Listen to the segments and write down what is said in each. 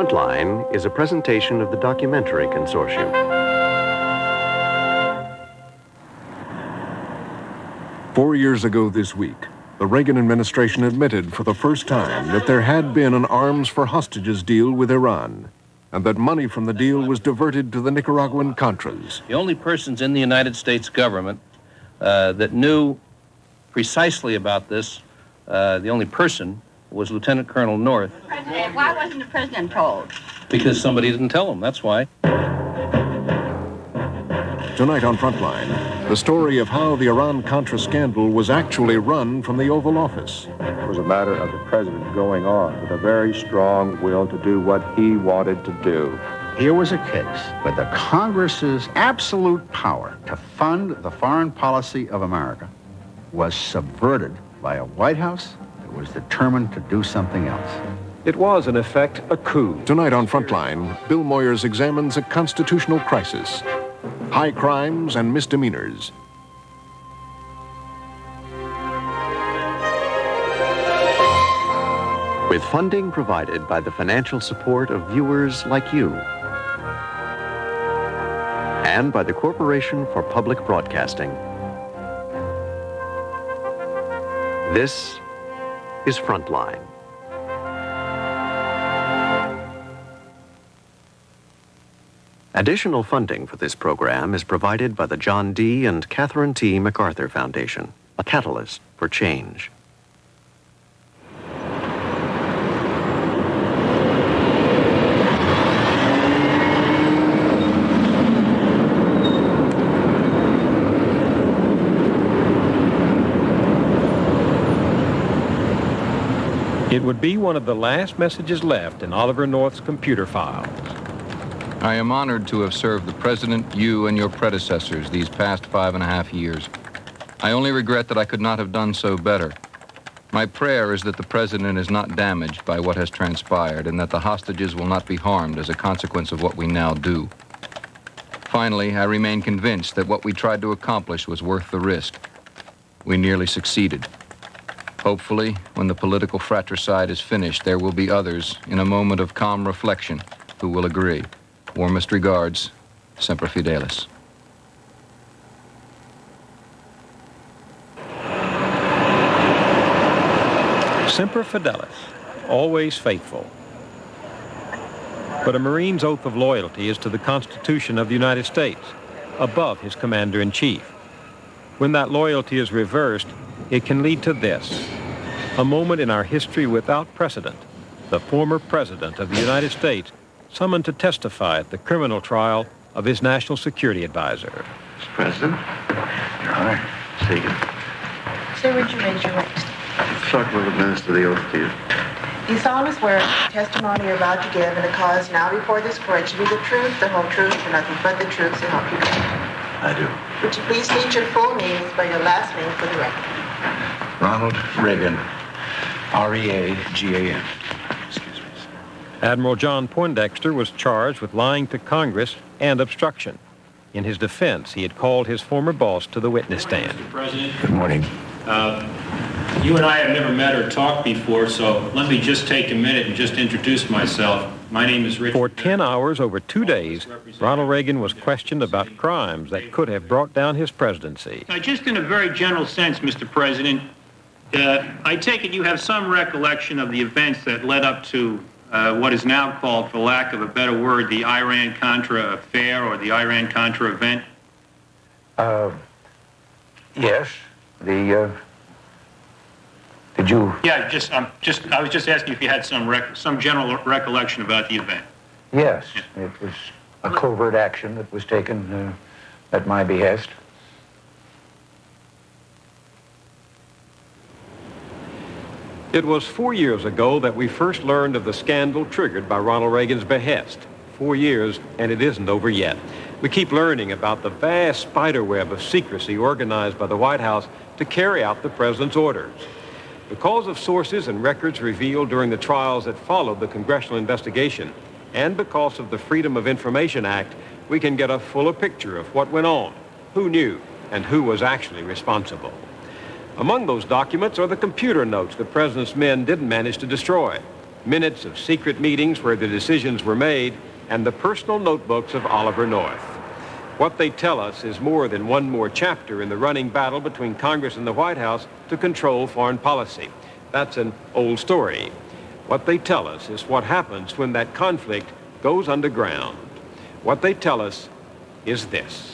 Frontline is a presentation of the Documentary Consortium. Four years ago this week, the Reagan administration admitted for the first time that there had been an arms for hostages deal with Iran, and that money from the deal was diverted to the Nicaraguan Contras. The only persons in the United States government that knew precisely about this, the only person was Lieutenant Colonel North. President, why wasn't the president told? Because somebody didn't tell him, that's why. Tonight on Frontline, the story of how the Iran-Contra scandal was actually run from the Oval Office. It was a matter of the president going on with a very strong will to do what he wanted to do. Here was a case where the Congress's absolute power to fund the foreign policy of America was subverted by a White House that was determined to do something else. It was, in effect, a coup. Tonight on Frontline, Bill Moyers examines a constitutional crisis, high crimes and misdemeanors. With funding provided by the financial support of viewers like you, and by the Corporation for Public Broadcasting. This is Frontline. Additional funding for this program is provided by the John D. and Catherine T. MacArthur Foundation, a catalyst for change. It would be one of the last messages left in Oliver North's computer files. I am honored to have served the President, you, and your predecessors these past 5.5 years. I only regret that I could not have done so better. My prayer is that the President is not damaged by what has transpired and that the hostages will not be harmed as a consequence of what we now do. Finally, I remain convinced that what we tried to accomplish was worth the risk. We nearly succeeded. Hopefully, when the political fratricide is finished, there will be others, in a moment of calm reflection, who will agree. Warmest regards, Semper Fidelis. Semper Fidelis, always faithful. But a Marine's oath of loyalty is to the Constitution of the United States, above his commander-in-chief. When that loyalty is reversed, it can lead to this, a moment in our history without precedent. The former President of the United States summoned to testify at the criminal trial of his national security advisor. Mr. President, Your Honor, Segan. Sir, would you raise your right? Clerk will administer the oath to you. You solemnly swear the testimony you're about to give in the cause now before this court should be the truth, the whole truth, and nothing but the truth, so help you God. I do. Would you please state your full name by your last name for the record? Ronald Reagan, R-E-A-G-A-N. Excuse me. Admiral John Poindexter was charged with lying to Congress and obstruction. In his defense, he had called his former boss to the witness stand. Mr. President. Good morning. You and I have never met or talked before, so let me just take a minute and just introduce myself. My name is Richard. For 10 hours over 2 days, Ronald Reagan was questioned about crimes that could have brought down his presidency. Now, just in a very general sense, Mr. President, I take it you have some recollection of the events that led up to what is now called, for lack of a better word, the Iran-Contra affair or the Iran-Contra event? Yes. Did you? Yeah, I was just asking if you had some general recollection about the event. Yes. It was a covert action that was taken at my behest. It was 4 years ago that we first learned of the scandal triggered by Ronald Reagan's behest. 4 years, and it isn't over yet. We keep learning about the vast spiderweb of secrecy organized by the White House to carry out the president's orders. Because of sources and records revealed during the trials that followed the congressional investigation, and because of the Freedom of Information Act, we can get a fuller picture of what went on, who knew, and who was actually responsible. Among those documents are the computer notes the president's men didn't manage to destroy. minutes of secret meetings where the decisions were made, and the personal notebooks of Oliver North. What they tell us is more than one more chapter in the running battle between Congress and the White House to control foreign policy. That's an old story. What they tell us is what happens when that conflict goes underground. What they tell us is this.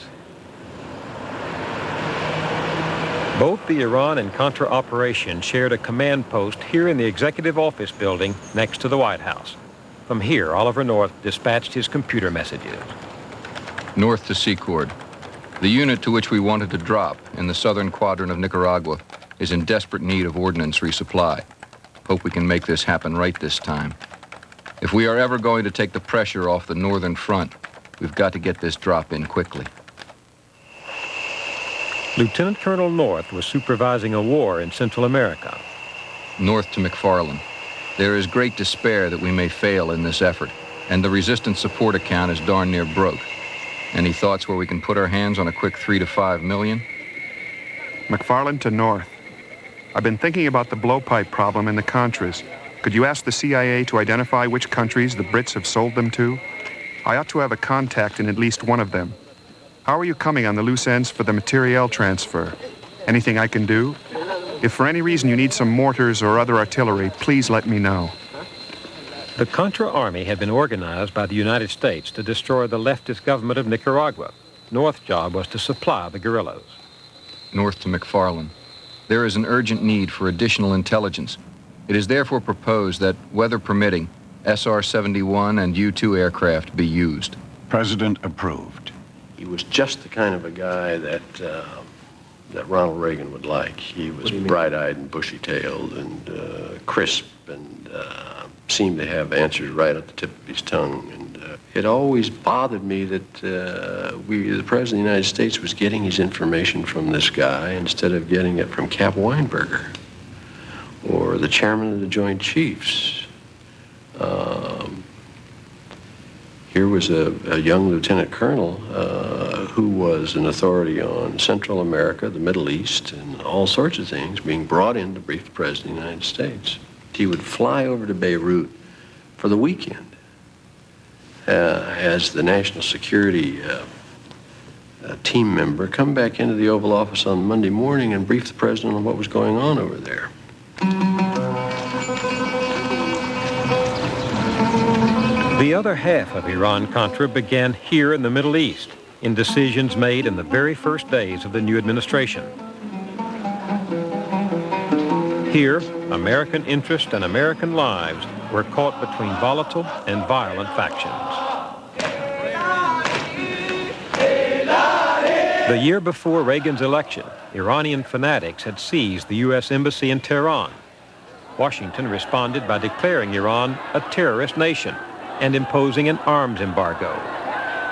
Both the Iran and Contra operation shared a command post here in the Executive Office building next to the White House. From here, Oliver North dispatched his computer messages. North to Secord. The unit to which we wanted to drop in the southern quadrant of Nicaragua is in desperate need of ordnance resupply. Hope we can make this happen right this time. If we are ever going to take the pressure off the northern front, we've got to get this drop in quickly. Lieutenant Colonel North was supervising a war in Central America. North to McFarland. There is great despair that we may fail in this effort, and the resistance support account is darn near broke. Any thoughts where we can put our hands on a quick 3 to 5 million? McFarland to North. I've been thinking about the blowpipe problem in the Contras. Could you ask the CIA to identify which countries the Brits have sold them to? I ought to have a contact in at least one of them. How are you coming on the loose ends for the materiel transfer? Anything I can do? If for any reason you need some mortars or other artillery, please let me know. The Contra Army had been organized by the United States to destroy the leftist government of Nicaragua. North's job was to supply the guerrillas. North to McFarland. There is an urgent need for additional intelligence. It is therefore proposed that, weather permitting, SR-71 and U-2 aircraft be used. President approved. He was just the kind of a guy that Ronald Reagan would like. He was bright-eyed and bushy-tailed and crisp and seemed to have answers right at the tip of his tongue. And it always bothered me that the President of the United States was getting his information from this guy instead of getting it from Cap Weinberger or the chairman of the Joint Chiefs. Here was a young lieutenant colonel who was an authority on Central America, the Middle East, and all sorts of things being brought in to brief the President of the United States. He would fly over to Beirut for the weekend as the national security team member, come back into the Oval Office on Monday morning and brief the President on what was going on over there. The other half of Iran-Contra began here in the Middle East, in decisions made in the very first days of the new administration. Here, American interest and American lives were caught between volatile and violent factions. The year before Reagan's election, Iranian fanatics had seized the U.S. Embassy in Tehran. Washington responded by declaring Iran a terrorist nation and imposing an arms embargo.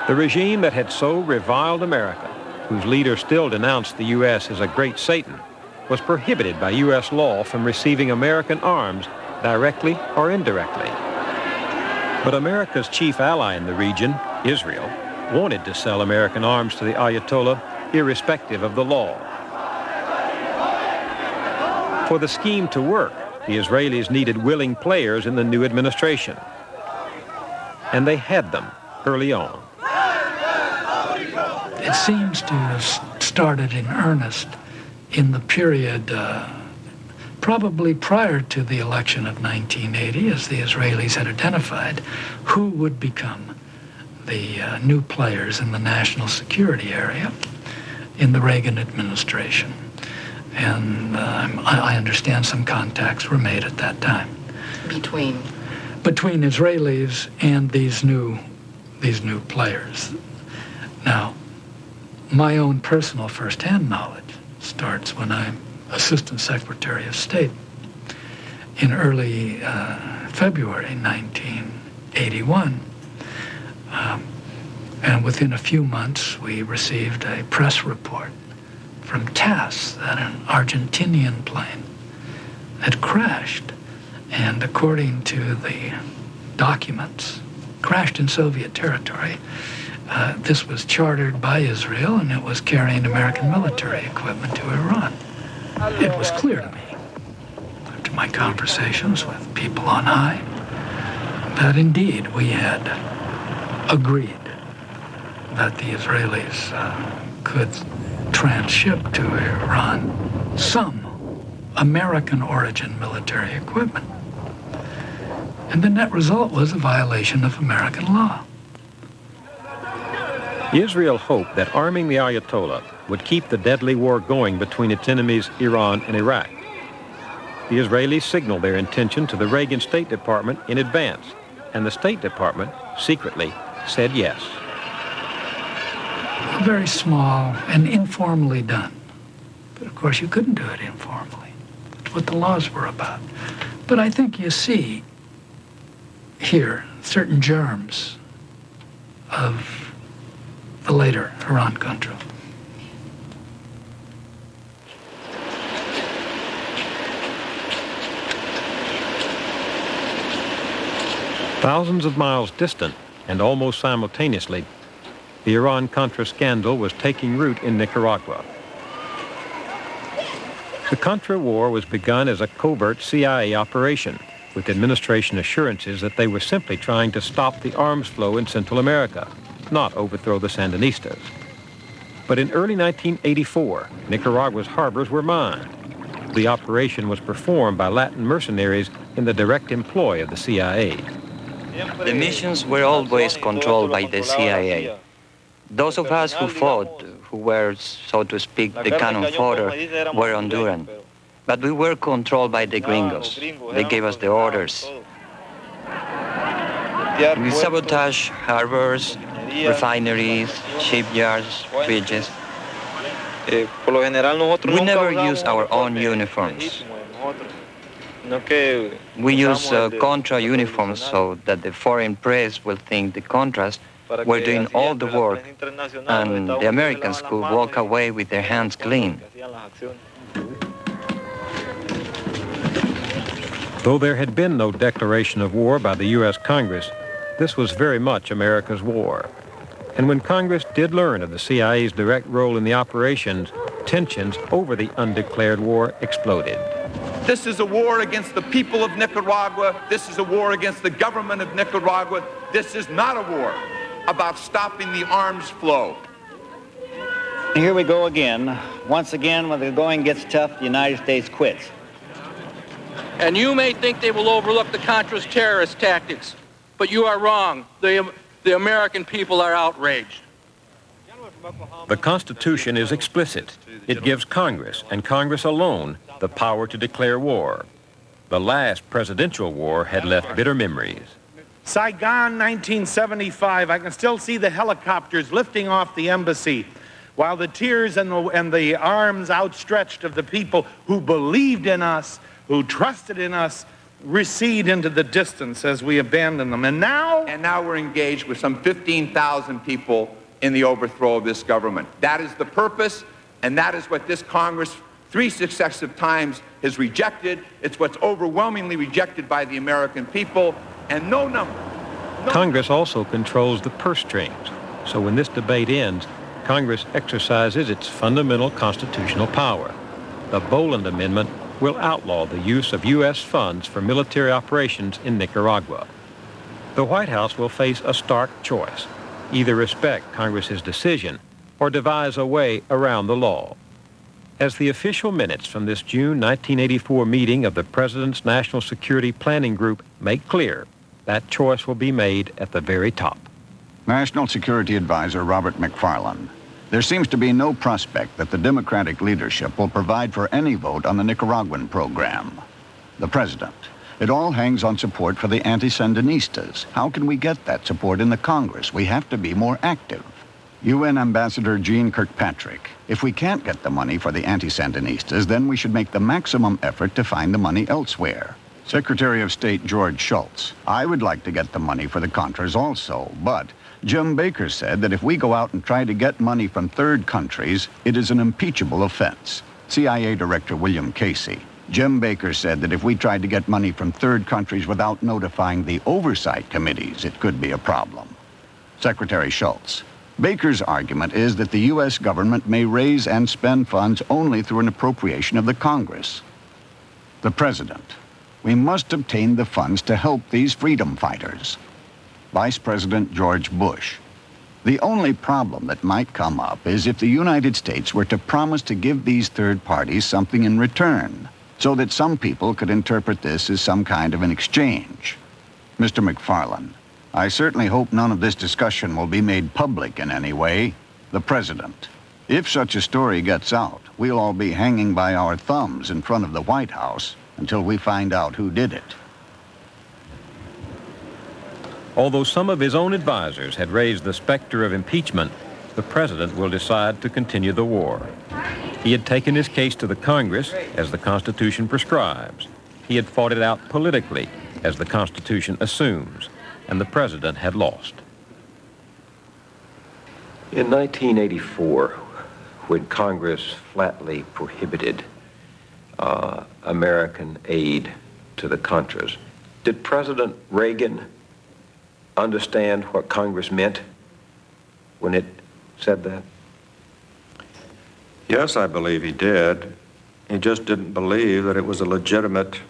The regime that had so reviled America, whose leader still denounced the U.S. as a great Satan, was prohibited by U.S. law from receiving American arms directly or indirectly. But America's chief ally in the region, Israel, wanted to sell American arms to the Ayatollah irrespective of the law. For the scheme to work, the Israelis needed willing players in the new administration. And they had them early on. It seems to have started in earnest in the period probably prior to the election of 1980, as the Israelis had identified who would become the new players in the national security area in the Reagan administration. And I understand some contacts were made at that time. Between Israelis and these new players. Now, my own personal first-hand knowledge starts when I'm Assistant Secretary of State in early February 1981. And within a few months, we received a press report from TASS that an Argentinian plane had crashed. And according to the documents, crashed in Soviet territory. This was chartered by Israel, and it was carrying American military equipment to Iran. It was clear to me, after my conversations with people on high, that indeed we had agreed that the Israelis could transship to Iran some American origin military equipment. And the net result was a violation of American law. Israel hoped that arming the Ayatollah would keep the deadly war going between its enemies, Iran and Iraq. The Israelis signaled their intention to the Reagan State Department in advance, and the State Department secretly said yes. Very small and informally done. But of course you couldn't do it informally. That's what the laws were about. But I think you see here certain germs of the later Iran-Contra. Thousands of miles distant and almost simultaneously, the Iran-Contra scandal was taking root in Nicaragua. The Contra War was begun as a covert CIA operation, with administration assurances that they were simply trying to stop the arms flow in Central America, not overthrow the Sandinistas. But in early 1984, Nicaragua's harbors were mined. The operation was performed by Latin mercenaries in the direct employ of the CIA. The missions were always controlled by the CIA. Those of us who fought, who were, so to speak, the cannon fodder, were Honduran. But we were controlled by the gringos. They gave us the orders. We sabotage harbors, refineries, shipyards, bridges. We never use our own uniforms. We use Contra uniforms so that the foreign press will think the Contras were doing all the work and the Americans could walk away with their hands clean. Though there had been no declaration of war by the U.S. Congress, this was very much America's war. And when Congress did learn of the CIA's direct role in the operations, tensions over the undeclared war exploded. This is a war against the people of Nicaragua. This is a war against the government of Nicaragua. This is not a war about stopping the arms flow. Here we go again. Once again, when the going gets tough, the United States quits. And you may think they will overlook the Contras' terrorist tactics, but you are wrong. The American people are outraged. The Constitution is explicit. It gives Congress, and Congress alone, the power to declare war. The last presidential war had left bitter memories. Saigon, 1975, I can still see the helicopters lifting off the embassy, while the tears and the arms outstretched of the people who believed in us, who trusted in us, recede into the distance as we abandon them. And now we're engaged with some 15,000 people in the overthrow of this government. That is the purpose, and that is what this Congress 3 successive times has rejected. It's what's overwhelmingly rejected by the American people, and no number. Congress also controls the purse strings. So when this debate ends, Congress exercises its fundamental constitutional power. The Boland Amendment will outlaw the use of U.S. funds for military operations in Nicaragua. The White House will face a stark choice: either respect Congress's decision or devise a way around the law. As the official minutes from this June 1984 meeting of the President's National Security Planning Group make clear, that choice will be made at the very top. National Security Advisor Robert McFarland. There seems to be no prospect that the Democratic leadership will provide for any vote on the Nicaraguan program. The President. It all hangs on support for the anti-Sandinistas. How can we get that support in the Congress? We have to be more active. UN Ambassador Jean Kirkpatrick. If we can't get the money for the anti-Sandinistas, then we should make the maximum effort to find the money elsewhere. Secretary of State George Shultz. I would like to get the money for the Contras also, but Jim Baker said that if we go out and try to get money from third countries, it is an impeachable offense. CIA Director William Casey. Jim Baker said that if we tried to get money from third countries without notifying the oversight committees, it could be a problem. Secretary Shultz. Baker's argument is that the U.S. government may raise and spend funds only through an appropriation of the Congress. The President. we must obtain the funds to help these freedom fighters. Vice President George Bush. The only problem that might come up is if the United States were to promise to give these third parties something in return, so that some people could interpret this as some kind of an exchange. Mr. McFarland, I certainly hope none of this discussion will be made public in any way. The President. If such a story gets out, we'll all be hanging by our thumbs in front of the White House until we find out who did it. Although some of his own advisors had raised the specter of impeachment, the President will decide to continue the war. He had taken his case to the Congress, as the Constitution prescribes. He had fought it out politically, as the Constitution assumes, and the President had lost. In 1984, when Congress flatly prohibited American aid to the Contras, did President Reagan understand what Congress meant when it said that? Yes, I believe he did. He just didn't believe that it was a legitimate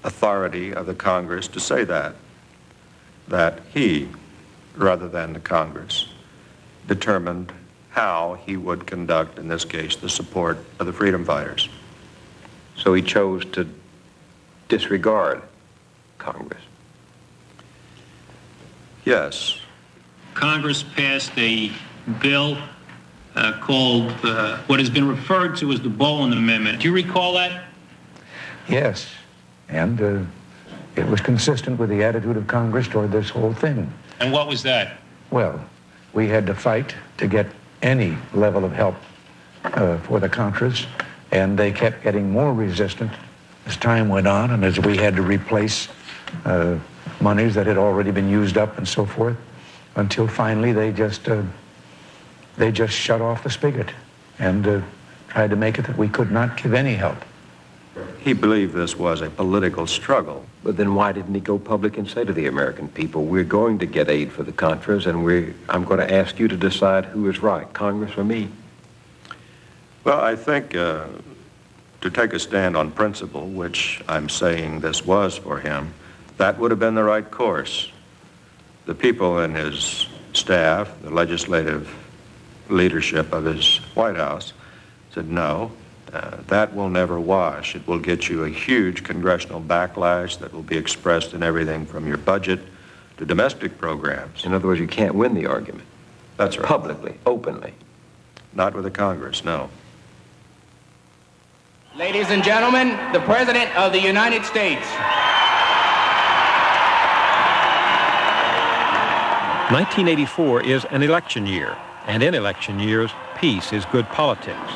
authority of the Congress to say that he, rather than the Congress, determined how he would conduct, in this case, the support of the freedom fighters. So he chose to disregard Congress. Yes. Congress passed a bill called what has been referred to as the Bowen Amendment. Do you recall that? Yes, and it was consistent with the attitude of Congress toward this whole thing. And what was that? Well, we had to fight to get any level of help for the Contras, and they kept getting more resistant as time went on and as we had to replace monies that had already been used up and so forth, until finally they just shut off the spigot and tried to make it that we could not give any help. He believed this was a political struggle. But then why didn't he go public and say to the American people, we're going to get aid for the Contras, and I'm going to ask you to decide who is right, Congress or me? Well, I think to take a stand on principle, which I'm saying this was for him, that would have been the right course. The people in his staff, the legislative leadership of his White House, said, no, that will never wash. It will get you a huge congressional backlash that will be expressed in everything from your budget to domestic programs. In other words, you can't win the argument. That's right. Publicly, openly. Not with the Congress, no. Ladies and gentlemen, the President of the United States. 1984 is an election year, and in election years, peace is good politics.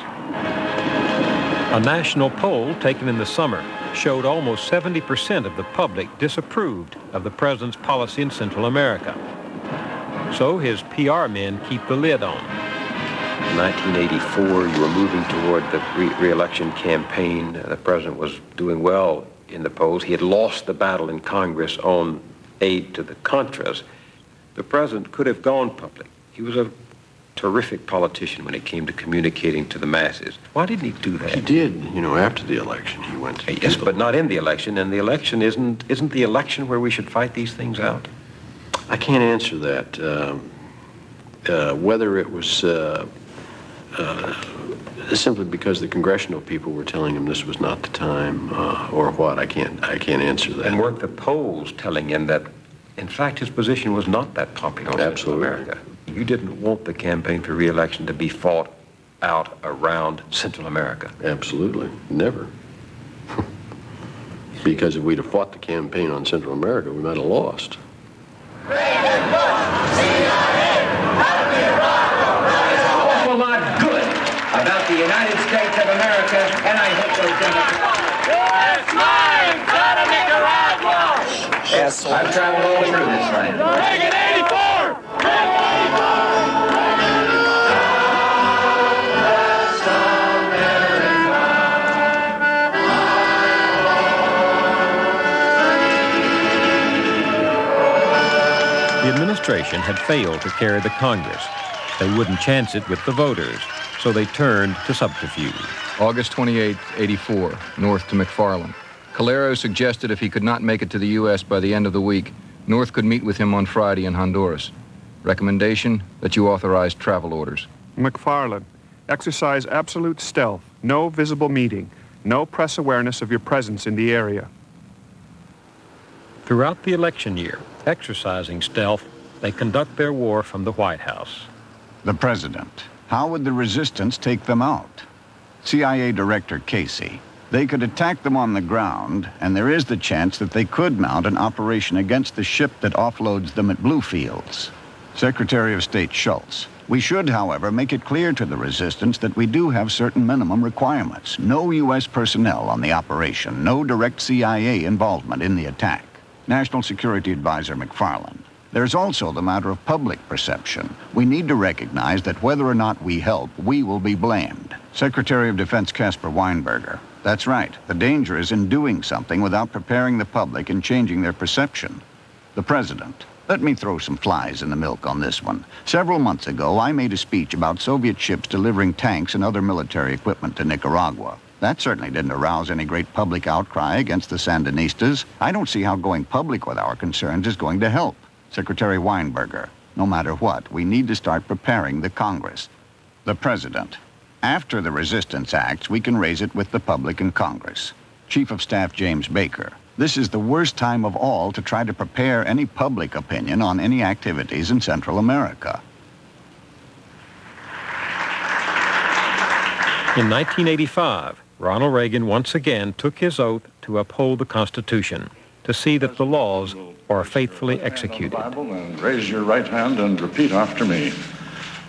A national poll taken in the summer showed almost 70% of the public disapproved of the president's policy in Central America. So his PR men keep the lid on. In 1984, you were moving toward the re-election campaign. The president was doing well in the polls. He had lost the battle in Congress on aid to the Contras. The president could have gone public. He was a terrific politician when it came to communicating to the masses. Why didn't he do that? He did, after the election. He went to Yes, but not in the election. And the election isn't the election where we should fight these things out? I can't answer that. Whether it was simply because the congressional people were telling him this was not the time, or what, I can't answer that. And weren't the polls telling him that, in fact, his position was not that popular in Central America? You didn't want the campaign for re-election to be fought out around Central America. Absolutely. Never. Because if we'd have fought the campaign on Central America, we might have lost. A whole lot good about the United States of America, and I hope those Democrats. It's mine, out of Nicaragua! Yes, I've traveled all through this land. Reagan 84! Reagan 84! The administration had failed to carry the Congress. They wouldn't chance it with the voters, so they turned to subterfuge. August 28, 84, north to McFarland. Calero suggested if he could not make it to the U.S. by the end of the week, North could meet with him on Friday in Honduras. Recommendation that you authorize travel orders. McFarland, exercise absolute stealth, no visible meeting, no press awareness of your presence in the area. Throughout the election year, exercising stealth, they conduct their war from the White House. The President. How would the resistance take them out? CIA Director Casey. They could attack them on the ground, and there is the chance that they could mount an operation against the ship that offloads them at Bluefields. Secretary of State Schultz. We should, however, make it clear to the resistance that we do have certain minimum requirements. No U.S. personnel on the operation, no direct CIA involvement in the attack. National Security Advisor McFarland. There's also the matter of public perception. We need to recognize that whether or not we help, we will be blamed. Secretary of Defense Caspar Weinberger. That's right. The danger is in doing something without preparing the public and changing their perception. The President. Let me throw some flies in the milk on this one. Several months ago, I made a speech about Soviet ships delivering tanks and other military equipment to Nicaragua. That certainly didn't arouse any great public outcry against the Sandinistas. I don't see how going public with our concerns is going to help. Secretary Weinberger, no matter what, we need to start preparing the Congress. The President. After the resistance acts, we can raise it with the public and Congress. Chief of Staff James Baker. This is the worst time of all to try to prepare any public opinion on any activities in Central America. In 1985, Ronald Reagan once again took his oath to uphold the Constitution, to see that the laws are faithfully executed. Bible and raise your right hand and repeat after me.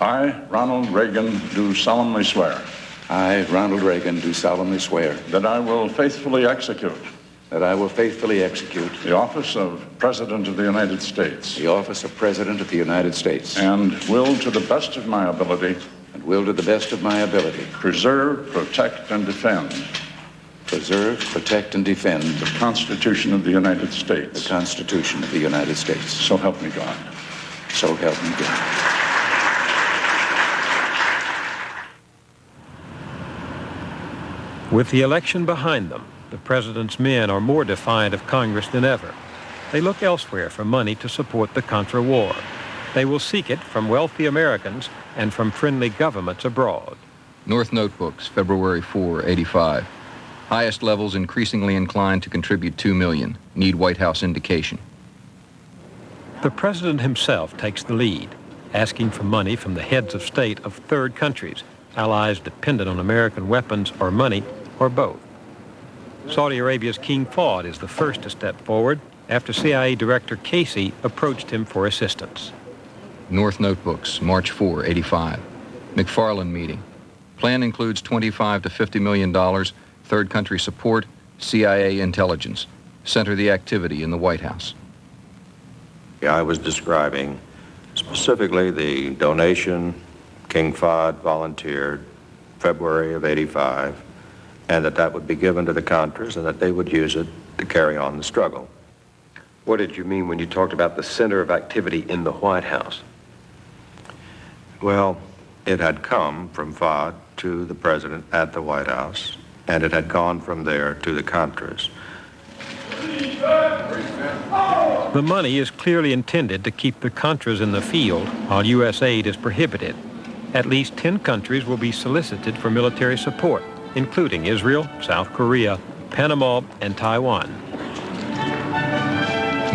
I, Ronald Reagan, do solemnly swear. I, Ronald Reagan, do solemnly swear. That I will faithfully execute. That I will faithfully execute. The office of President of the United States. The office of President of the United States. And will to the best of my ability. And will to the best of my ability. Preserve, protect, and defend. Preserve, protect, and defend. The Constitution of the United States. The Constitution of the United States. So help me God. So help me God. With the election behind them, the president's men are more defiant of Congress than ever. They look elsewhere for money to support the Contra war. They will seek it from wealthy Americans and from friendly governments abroad. North Notebooks, February 4, 85. Highest levels increasingly inclined to contribute $2 million. Need White House indication. The president himself takes the lead, asking for money from the heads of state of third countries, allies dependent on American weapons or money, or both. Saudi Arabia's King Fahd is the first to step forward after CIA Director Casey approached him for assistance. North Notebooks, March 4, 85. McFarland meeting. Plan includes $25 to $50 million, third country support, CIA intelligence. Center the activity in the White House. I was describing specifically the donation King Fahd volunteered February of 85, and that would be given to the Contras and that they would use it to carry on the struggle. What did you mean when you talked about the center of activity in the White House? Well, it had come from Fahd to the president at the White House, and it had gone from there to the Contras. The money is clearly intended to keep the Contras in the field while U.S. aid is prohibited. At least 10 countries will be solicited for military support, including Israel, South Korea, Panama, and Taiwan.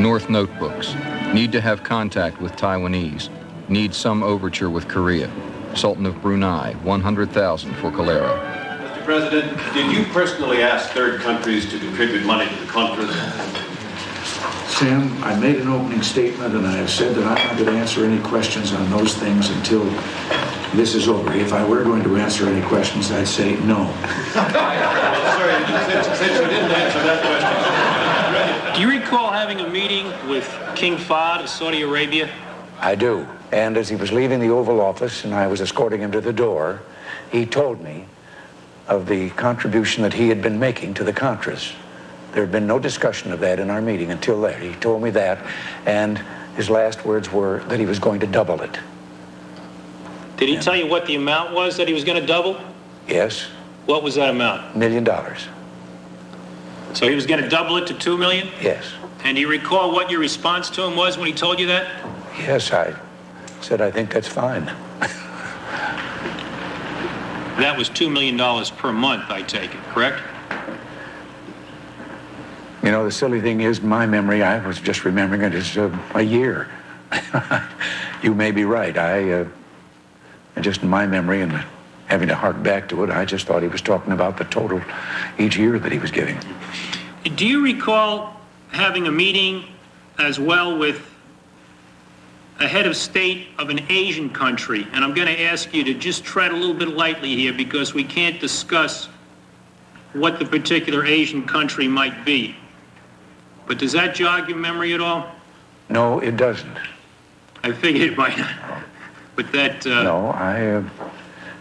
North Notebooks. Need to have contact with Taiwanese. Need some overture with Korea. Sultan of Brunei, $100,000 for Calero. Mr. President, did you personally ask third countries to contribute money to the Contras? Sam, I made an opening statement, and I have said that I'm not going to answer any questions on those things until this is over. If I were going to answer any questions, I'd say no. Sorry, since you didn't answer that question. Do you recall having a meeting with King Fahd of Saudi Arabia? I do. And as he was leaving the Oval Office and I was escorting him to the door, he told me of the contribution that he had been making to the Contras. There had been no discussion of that in our meeting until there. He told me that, and his last words were that he was going to double it. Did he tell you what the amount was that he was going to double? Yes. What was that amount? $1 million. So he was going to double it to $2 million? Yes. And do you recall what your response to him was when he told you that? Yes, I said, I think that's fine. That was $2 million per month, I take it, correct? You know, the silly thing is, my memory, I was just remembering it as a year. You may be right. Just in my memory and having to hark back to it, I just thought he was talking about the total each year that he was giving. Do you recall having a meeting as well with a head of state of an Asian country? And I'm going to ask you to just tread a little bit lightly here because we can't discuss what the particular Asian country might be. But does that jog your memory at all? No, it doesn't. I figured it might not. But that... No,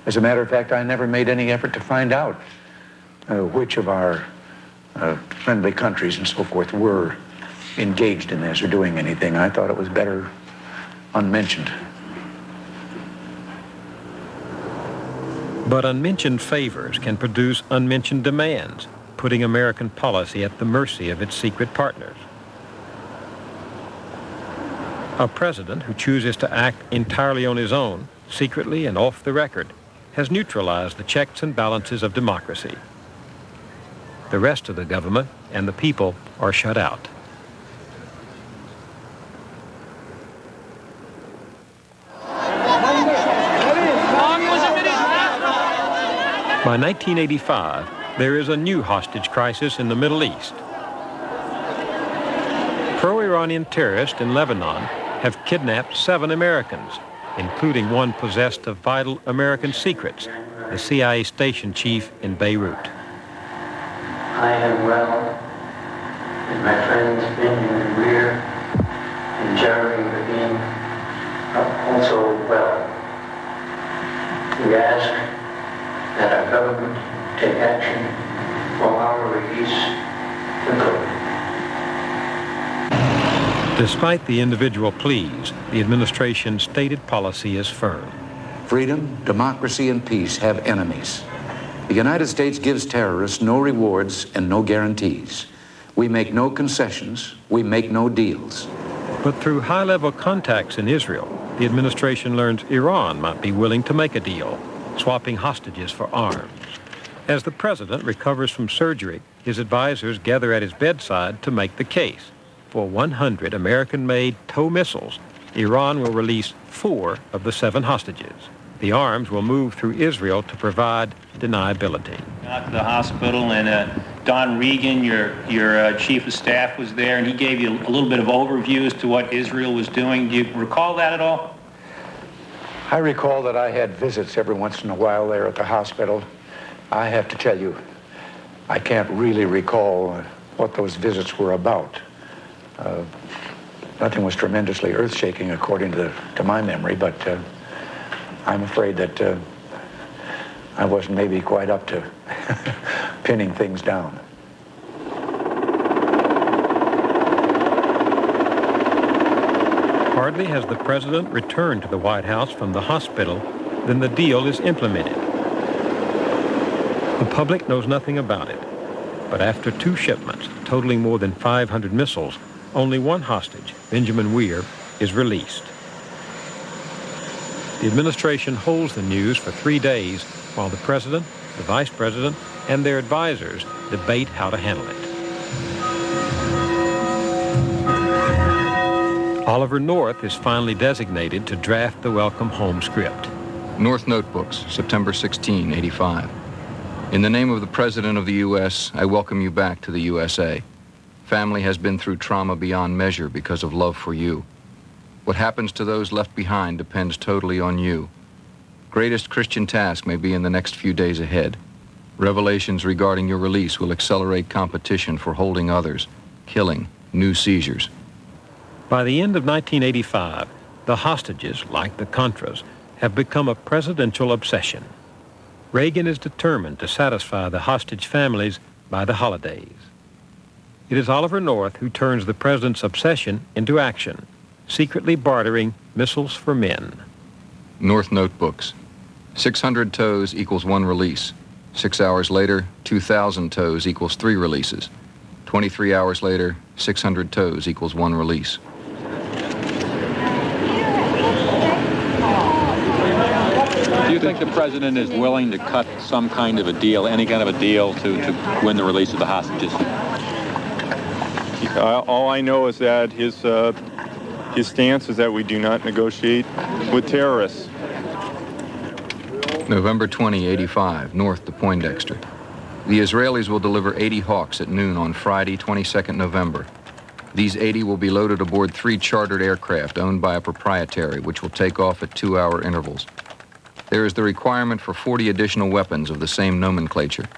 as a matter of fact, I never made any effort to find out which of our friendly countries and so forth were engaged in this or doing anything. I thought it was better unmentioned. But unmentioned favors can produce unmentioned demands, putting American policy at the mercy of its secret partners. A president who chooses to act entirely on his own, secretly and off the record, has neutralized the checks and balances of democracy. The rest of the government and the people are shut out. By 1985, there is a new hostage crisis in the Middle East. Pro-Iranian terrorists in Lebanon have kidnapped 7 Americans, including one possessed of vital American secrets, the CIA station chief in Beirut. I am well, and my friends Benjamin Weir and Jeremy Levine are also well. We ask that our government take action for our release to go. Despite the individual pleas, the administration's stated policy is firm. Freedom, democracy, and peace have enemies. The United States gives terrorists no rewards and no guarantees. We make no concessions. We make no deals. But through high-level contacts in Israel, the administration learns Iran might be willing to make a deal, swapping hostages for arms. As the president recovers from surgery, his advisors gather at his bedside to make the case. For 100 American-made TOW missiles, Iran will release 4 of the 7 hostages. The arms will move through Israel to provide deniability. Out to the hospital, and Don Regan, your chief of staff, was there, and he gave you a little bit of overview as to what Israel was doing. Do you recall that at all? I recall that I had visits every once in a while there at the hospital. I have to tell you, I can't really recall what those visits were about. Nothing was tremendously earth-shaking according to my memory, but I'm afraid that I wasn't maybe quite up to pinning things down. Hardly has the president returned to the White House from the hospital than the deal is implemented. The public knows nothing about it, but after 2 shipments totaling more than 500 missiles, only one hostage, Benjamin Weir, is released. The administration holds the news for 3 days while the president, the vice president, and their advisors debate how to handle it. Oliver North is finally designated to draft the welcome home script. North Notebooks, September 16, 85. In the name of the President of the U.S., I welcome you back to the USA. Family has been through trauma beyond measure because of love for you. What happens to those left behind depends totally on you. Greatest Christian task may be in the next few days ahead. Revelations regarding your release will accelerate competition for holding others, killing, new seizures. By the end of 1985, the hostages, like the Contras, have become a presidential obsession. Reagan is determined to satisfy the hostage families by the holidays. It is Oliver North who turns the president's obsession into action, secretly bartering missiles for men. North Notebooks. 600 TOWs equals 1 release. 6 hours later, 2,000 TOWs equals 3 releases. 23 hours later, 600 tows equals 1 release. Do you think the president is willing to cut some kind of a deal, any kind of a deal, to win the release of the hostages? All I know is that his stance is that we do not negotiate with terrorists. November 20, 85, north to Poindexter. The Israelis will deliver 80 Hawks at noon on Friday, 22nd November. These 80 will be loaded aboard 3 chartered aircraft owned by a proprietary, which will take off at 2-hour intervals. There is the requirement for 40 additional weapons of the same nomenclature.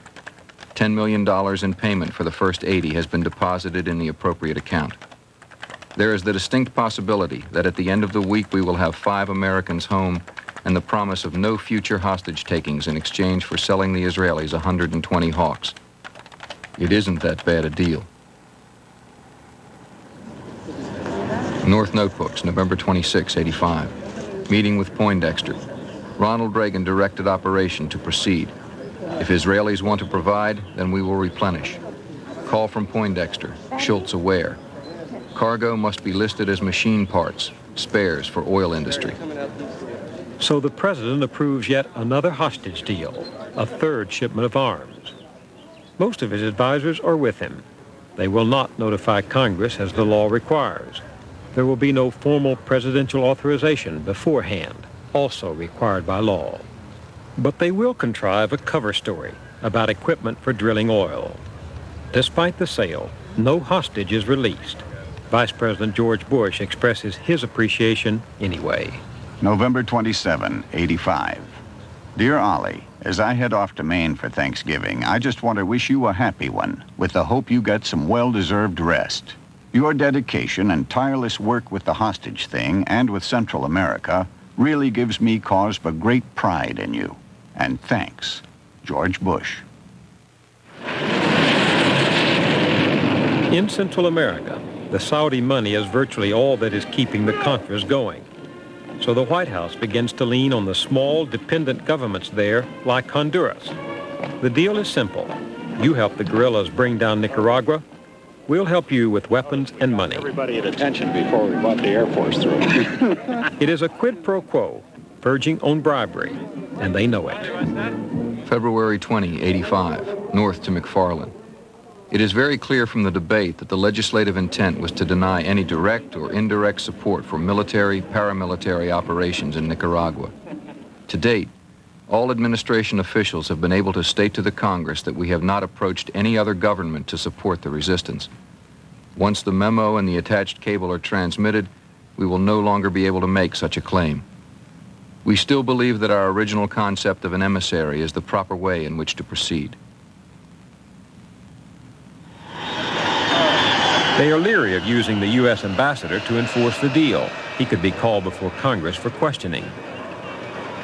$10 million in payment for the first 80 has been deposited in the appropriate account. There is the distinct possibility that at the end of the week we will have 5 Americans home and the promise of no future hostage takings in exchange for selling the Israelis 120 Hawks. It isn't that bad a deal. North Notebooks, November 26, 85. Meeting with Poindexter. Ronald Reagan directed operation to proceed. If Israelis want to provide, then we will replenish. Call from Poindexter. Schultz aware. Cargo must be listed as machine parts, spares for oil industry. So the president approves yet another hostage deal, a 3rd shipment of arms. Most of his advisors are with him. They will not notify Congress as the law requires. There will be no formal presidential authorization beforehand, also required by law. But they will contrive a cover story about equipment for drilling oil. Despite the sale, no hostage is released. Vice President George Bush expresses his appreciation anyway. November 27, 85. Dear Ollie, as I head off to Maine for Thanksgiving, I just want to wish you a happy one, with the hope you get some well-deserved rest. Your dedication and tireless work with the hostage thing and with Central America really gives me cause for great pride in you. And thanks, George Bush. In Central America, the Saudi money is virtually all that is keeping the Contras going. So the White House begins to lean on the small, dependent governments there, like Honduras. The deal is simple. You help the guerrillas bring down Nicaragua. We'll help you with weapons and money. Everybody at attention before we brought the Air Force through. It is a quid pro quo, verging on bribery, and they know it. February 20, 85, north to McFarland. It is very clear from the debate that the legislative intent was to deny any direct or indirect support for military, paramilitary operations in Nicaragua. To date, all administration officials have been able to state to the Congress that we have not approached any other government to support the resistance. Once the memo and the attached cable are transmitted, we will no longer be able to make such a claim. We still believe that our original concept of an emissary is the proper way in which to proceed. They are leery of using the U.S. ambassador to enforce the deal. He could be called before Congress for questioning.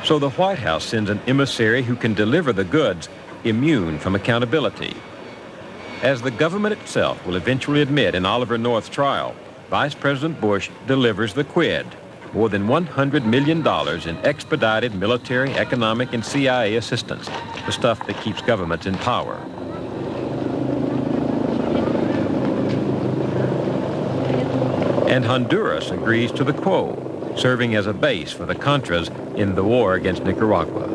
So the White House sends an emissary who can deliver the goods, immune from accountability. As the government itself will eventually admit in Oliver North's trial, Vice President Bush delivers the quid, more than $100 million in expedited military, economic, and CIA assistance, the stuff that keeps governments in power. And Honduras agrees to the quo, serving as a base for the Contras in the war against Nicaragua.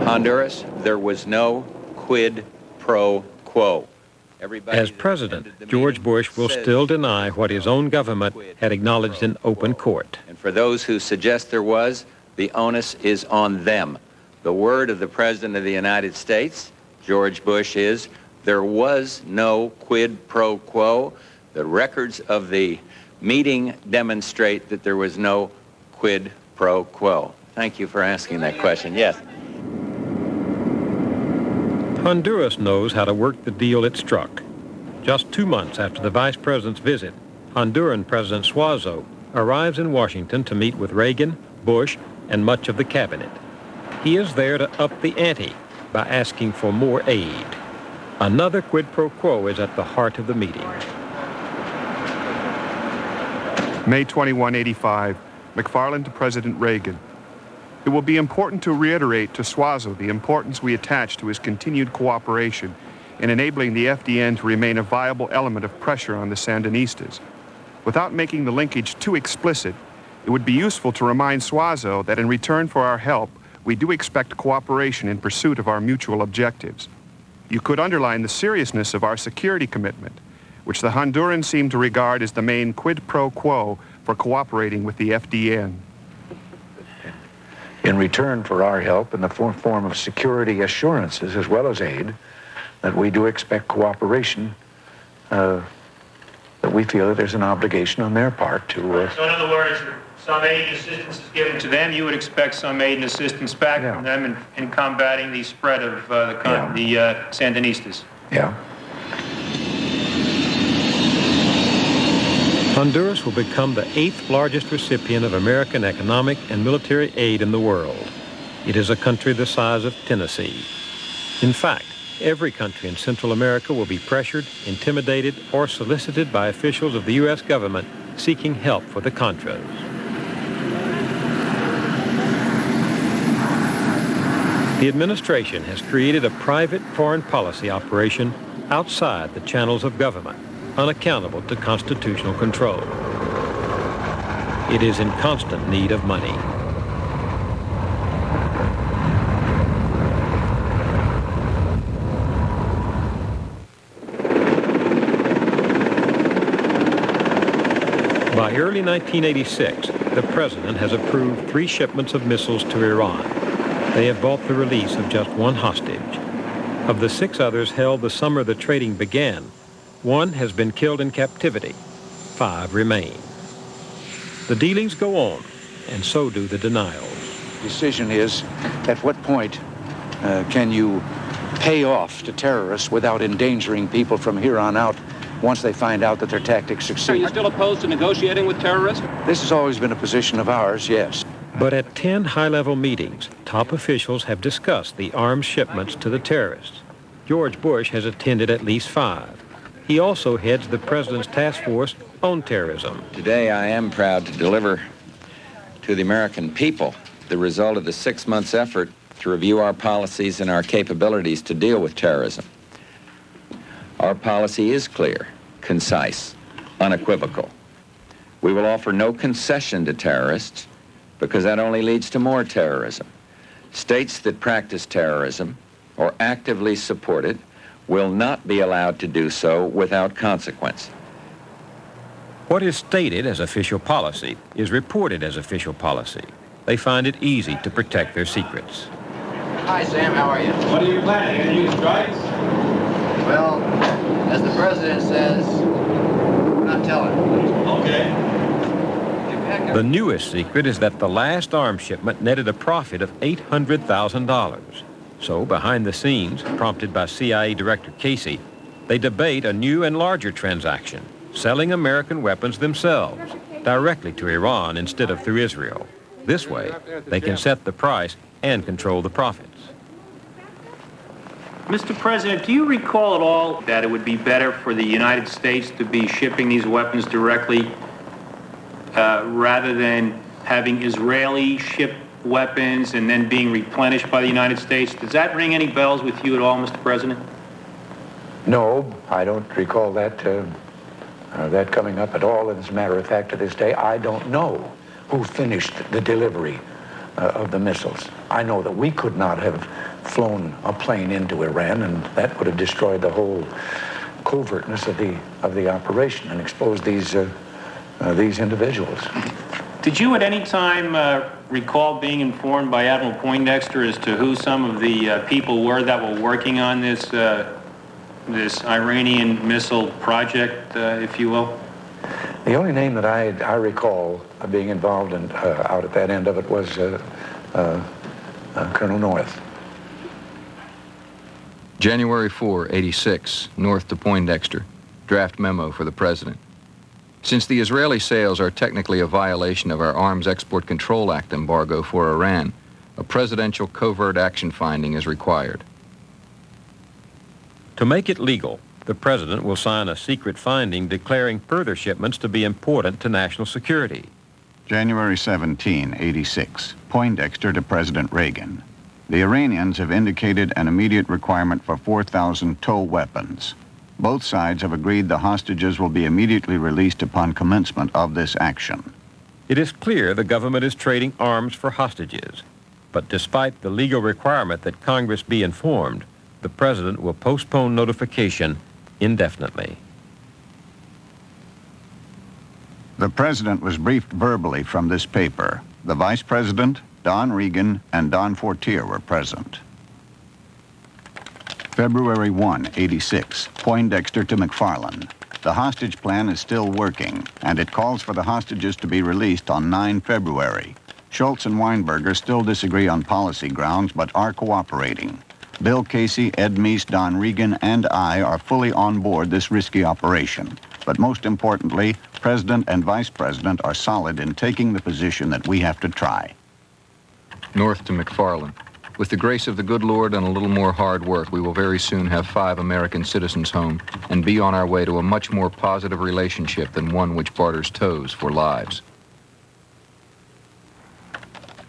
Honduras, there was no quid pro quo. As president, George Bush will still deny what his own government had acknowledged in open court. And for those who suggest there was, the onus is on them. The word of the President of the United States, George Bush, is there was no quid pro quo. The records of the meeting demonstrate that there was no quid pro quo. Thank you for asking that question. Yes. Honduras knows how to work the deal it struck. Just 2 months after the vice president's visit, Honduran President Suazo arrives in Washington to meet with Reagan, Bush, and much of the cabinet. He is there to up the ante by asking for more aid. Another quid pro quo is at the heart of the meeting. May 21, 85, McFarlane to President Reagan. It will be important to reiterate to Suazo the importance we attach to his continued cooperation in enabling the FDN to remain a viable element of pressure on the Sandinistas. Without making the linkage too explicit, it would be useful to remind Suazo that in return for our help, we do expect cooperation in pursuit of our mutual objectives. You could underline the seriousness of our security commitment, which the Hondurans seem to regard as the main quid pro quo for cooperating with the FDN. In return for our help in the form of security assurances as well as aid, that we do expect cooperation, that we feel that there's an obligation on their part to... So in other words, some aid and assistance is given to them. You would expect some aid and assistance back from them in combating the spread of the Sandinistas. Yeah. Honduras will become the 8th largest recipient of American economic and military aid in the world. It is a country the size of Tennessee. In fact, every country in Central America will be pressured, intimidated, or solicited by officials of the U.S. government seeking help for the Contras. The administration has created a private foreign policy operation outside the channels of government, unaccountable to constitutional control. It is in constant need of money. By early 1986, the president has approved 3 shipments of missiles to Iran. They have bought the release of just 1 hostage. Of the 6 others held the summer the trading began, 1 has been killed in captivity. 5 remain. The dealings go on, and so do the denials. The decision is, at what point can you pay off to terrorists without endangering people from here on out once they find out that their tactics succeed? Are you still opposed to negotiating with terrorists? This has always been a position of ours, yes. But at 10 high-level meetings, top officials have discussed the arms shipments to the terrorists. George Bush has attended at least 5. He also heads the president's task force on terrorism. Today I am proud to deliver to the American people the result of the 6 months' effort to review our policies and our capabilities to deal with terrorism. Our policy is clear, concise, unequivocal. We will offer no concession to terrorists because that only leads to more terrorism. States that practice terrorism or actively support it will not be allowed to do so without consequence. What is stated as official policy is reported as official policy. They find it easy to protect their secrets. Hi, Sam. How are you? What are you planning? Any new strikes? Well, as the president says, we're not telling. Okay. The newest secret is that the last arms shipment netted a profit of $800,000. So, behind the scenes, prompted by CIA Director Casey, they debate a new and larger transaction, selling American weapons themselves, directly to Iran instead of through Israel. This way, they can set the price and control the profits. Mr. President, do you recall at all that it would be better for the United States to be shipping these weapons directly rather than having Israeli ship weapons and then being replenished by the United States? Does that ring any bells with you at all, Mr. President? No, I don't recall that that coming up at all. As a matter of fact, to this day, I don't know who finished the delivery of the missiles. I know that we could not have flown a plane into Iran, and that would have destroyed the whole covertness of the operation and exposed these individuals. Did you at any time recall being informed by Admiral Poindexter as to who some of the people were that were working on this this Iranian missile project, if you will? The only name that I recall being involved in out at that end of it was Colonel North. January 4, 86, North to Poindexter. Draft memo for the President. Since the Israeli sales are technically a violation of our Arms Export Control Act embargo for Iran, a presidential covert action finding is required. To make it legal, the president will sign a secret finding declaring further shipments to be important to national security. January 17, 86. Poindexter to President Reagan. The Iranians have indicated an immediate requirement for 4,000 tow weapons. Both sides have agreed the hostages will be immediately released upon commencement of this action. It is clear the government is trading arms for hostages. But despite the legal requirement that Congress be informed, the President will postpone notification indefinitely. The President was briefed verbally from this paper. The Vice President, Don Regan, and Don Fortier were present. February 1, 86. Poindexter to McFarland. The hostage plan is still working, and it calls for the hostages to be released on 9 February. Schultz and Weinberger still disagree on policy grounds, but are cooperating. Bill Casey, Ed Meese, Don Regan, and I are fully on board this risky operation. But most importantly, President and Vice President are solid in taking the position that we have to try. North to McFarland. With the grace of the good Lord and a little more hard work, we will very soon have 5 American citizens home and be on our way to a much more positive relationship than one which barters toes for lives.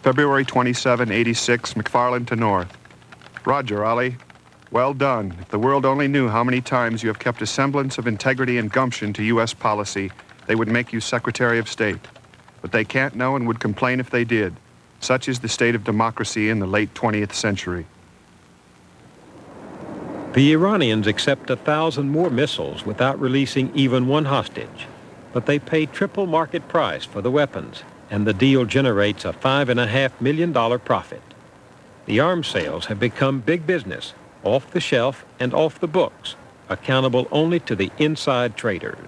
February 27, 86, McFarland to North. Roger, Ollie. Well done. If the world only knew how many times you have kept a semblance of integrity and gumption to U.S. policy, they would make you Secretary of State. But they can't know and would complain if they did. Such is the state of democracy in the late 20th century. The Iranians accept 1,000 more missiles without releasing even one hostage. But they pay triple market price for the weapons, and the deal generates a $5.5 million profit. The arms sales have become big business, off the shelf and off the books, accountable only to the inside traders.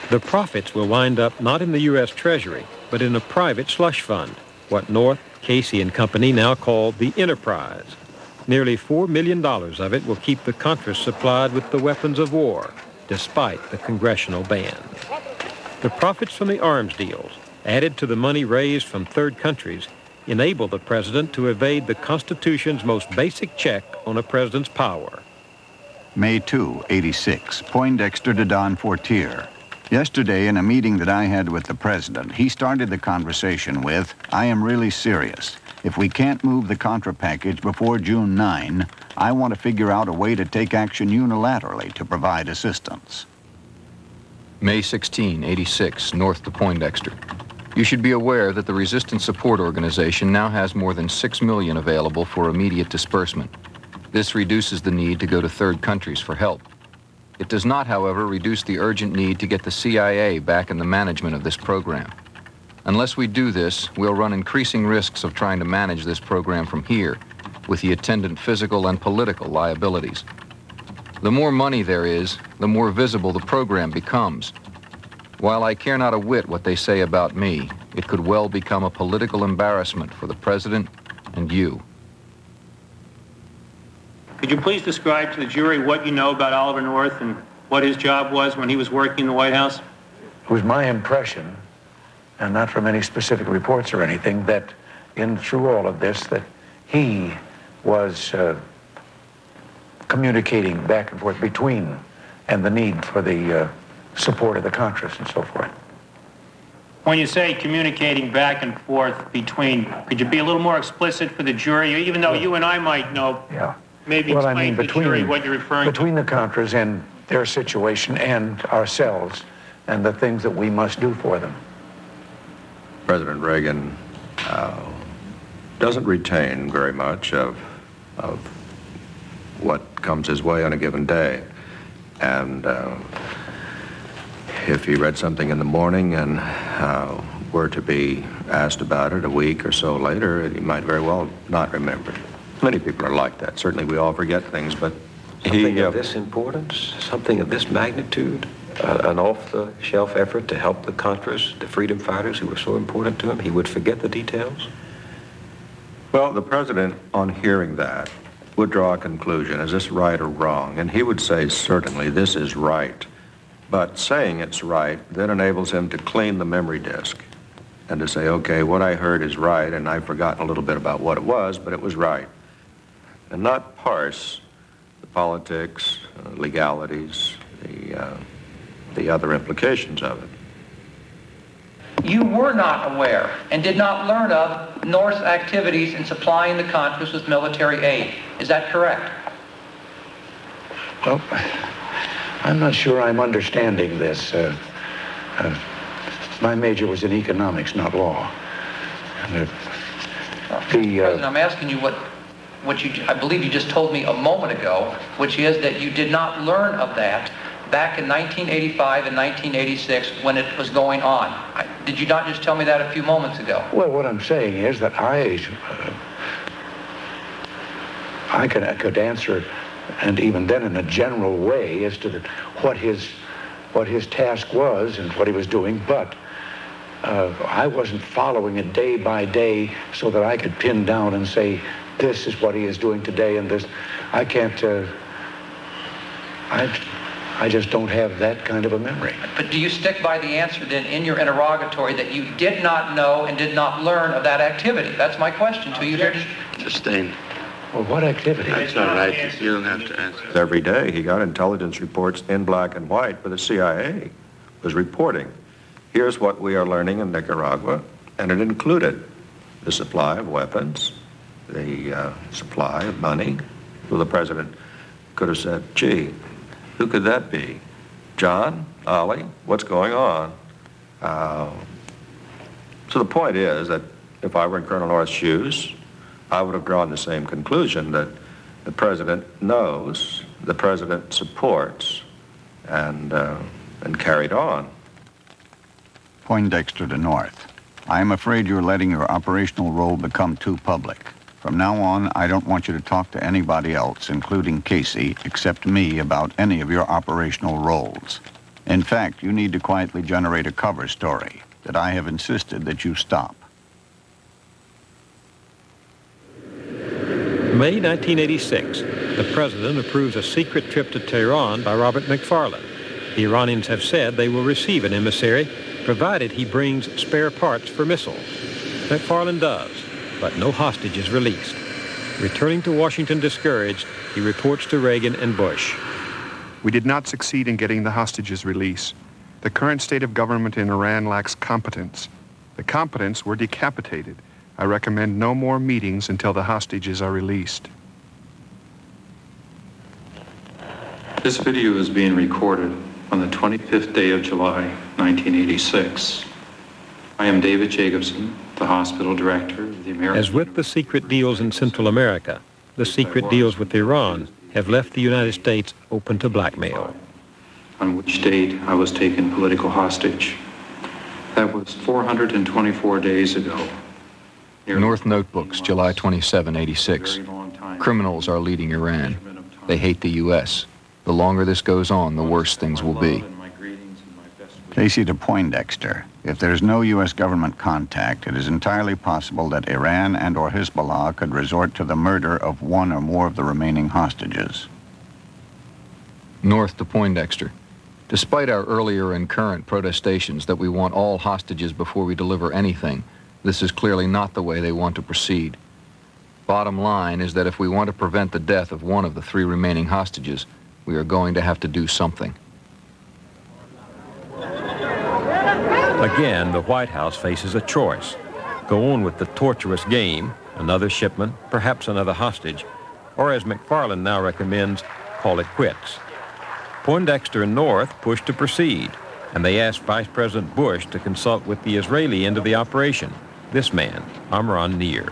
The profits will wind up not in the U.S. Treasury, but in a private slush fund, what North, Casey and Company now call the Enterprise. Nearly $4 million of it will keep the Contras supplied with the weapons of war, despite the congressional ban. The profits from the arms deals, added to the money raised from third countries, enable the President to evade the Constitution's most basic check on a president's power. May 2, 86. Poindexter to Don Fortier. Yesterday, in a meeting that I had with the President, he started the conversation with, "I am really serious. If we can't move the Contra package before June 9, I want to figure out a way to take action unilaterally to provide assistance." May 16, 86, North to Poindexter. You should be aware that the Resistance Support Organization now has more than $6 million available for immediate disbursement. This reduces the need to go to third countries for help. It does not, however, reduce the urgent need to get the CIA back in the management of this program. Unless we do this, we'll run increasing risks of trying to manage this program from here, with the attendant physical and political liabilities. The more money there is, the more visible the program becomes. While I care not a whit what they say about me, it could well become a political embarrassment for the President and you. Could you please describe to the jury what you know about Oliver North and what his job was when he was working in the White House? It was my impression, and not from any specific reports or anything, that through all of this, that he was communicating back and forth between and the need for the support of the Contras and so forth. When you say communicating back and forth between, could you be a little more explicit for the jury, even though you and I might know? Yeah. Maybe well, explain to the jury what you're referring to. Between the Contras and their situation and ourselves and the things that we must do for them. President Reagan doesn't retain very much of what comes his way on a given day. And if he read something in the morning and were to be asked about it a week or so later, he might very well not remember it. Many people are like that. Certainly we all forget things, but Something of this importance, something of this magnitude, an off-the-shelf effort to help the Contras, the freedom fighters who were so important to him, he would forget the details? Well, the President, on hearing that, would draw a conclusion. Is this right or wrong? And he would say, certainly, this is right. But saying it's right then enables him to clean the memory disk and to say, okay, what I heard is right, and I've forgotten a little bit about what it was, but it was right. And not parse the politics, legalities, the the other implications of it. You were not aware and did not learn of North's activities in supplying the Contras with military aid. Is that correct? Well, I'm not sure I'm understanding this. My major was in economics, not law. President, I'm asking you what you, I believe you just told me a moment ago, which is that you did not learn of that back in 1985 and 1986 when it was going on. Did you not just tell me that a few moments ago? Well, what I'm saying is that I could answer, and even then in a general way, as to what his task was and what he was doing, but I wasn't following it day by day so that I could pin down and say, this is what he is doing today and this. I can't, I just don't have that kind of a memory. But do you stick by the answer then in your interrogatory that you did not know and did not learn of that activity? That's my question to you here. Sustained. Well, what activity? That's all right. You don't have to answer. Every day he got intelligence reports in black and white, but the CIA was reporting, here's what we are learning in Nicaragua, and it included the supply of weapons, the supply of money. Well, the president could have said, gee, who could that be? John? Ollie? What's going on? So the point is that if I were in Colonel North's shoes, I would have drawn the same conclusion that the president knows, the president supports, and carried on. Poindexter to North. I am afraid you're letting your operational role become too public. From now on, I don't want you to talk to anybody else, including Casey, except me, about any of your operational roles. In fact, you need to quietly generate a cover story that I have insisted that you stop. May 1986, the president approves a secret trip to Tehran by Robert McFarlane. The Iranians have said they will receive an emissary, provided he brings spare parts for missiles. McFarlane does, but no hostage is released. Returning to Washington discouraged, he reports to Reagan and Bush. We did not succeed in getting the hostages released. The current state of government in Iran lacks competence. The competents were decapitated. I recommend no more meetings until the hostages are released. This video is being recorded on the 25th day of July, 1986. I am David Jacobson, the hospital director of the American... As with the secret deals in Central America, the secret deals with Iran have left the United States open to blackmail. On which date I was taken political hostage. That was 424 days ago. North Notebooks, July 27, 86. Criminals are leading Iran. They hate the U.S. The longer this goes on, the worse things will be. Casey to Poindexter. If there's no U.S. government contact, it is entirely possible that Iran and or Hezbollah could resort to the murder of one or more of the remaining hostages. North to Poindexter. Despite our earlier and current protestations that we want all hostages before we deliver anything, this is clearly not the way they want to proceed. Bottom line is that if we want to prevent the death of one of the 3 remaining hostages, we are going to have to do something. Again, the White House faces a choice. Go on with the torturous game, another shipment, perhaps another hostage, or as McFarlane now recommends, call it quits. Poindexter and North push to proceed, and they ask Vice President Bush to consult with the Israeli end of the operation, this man, Amram Nir.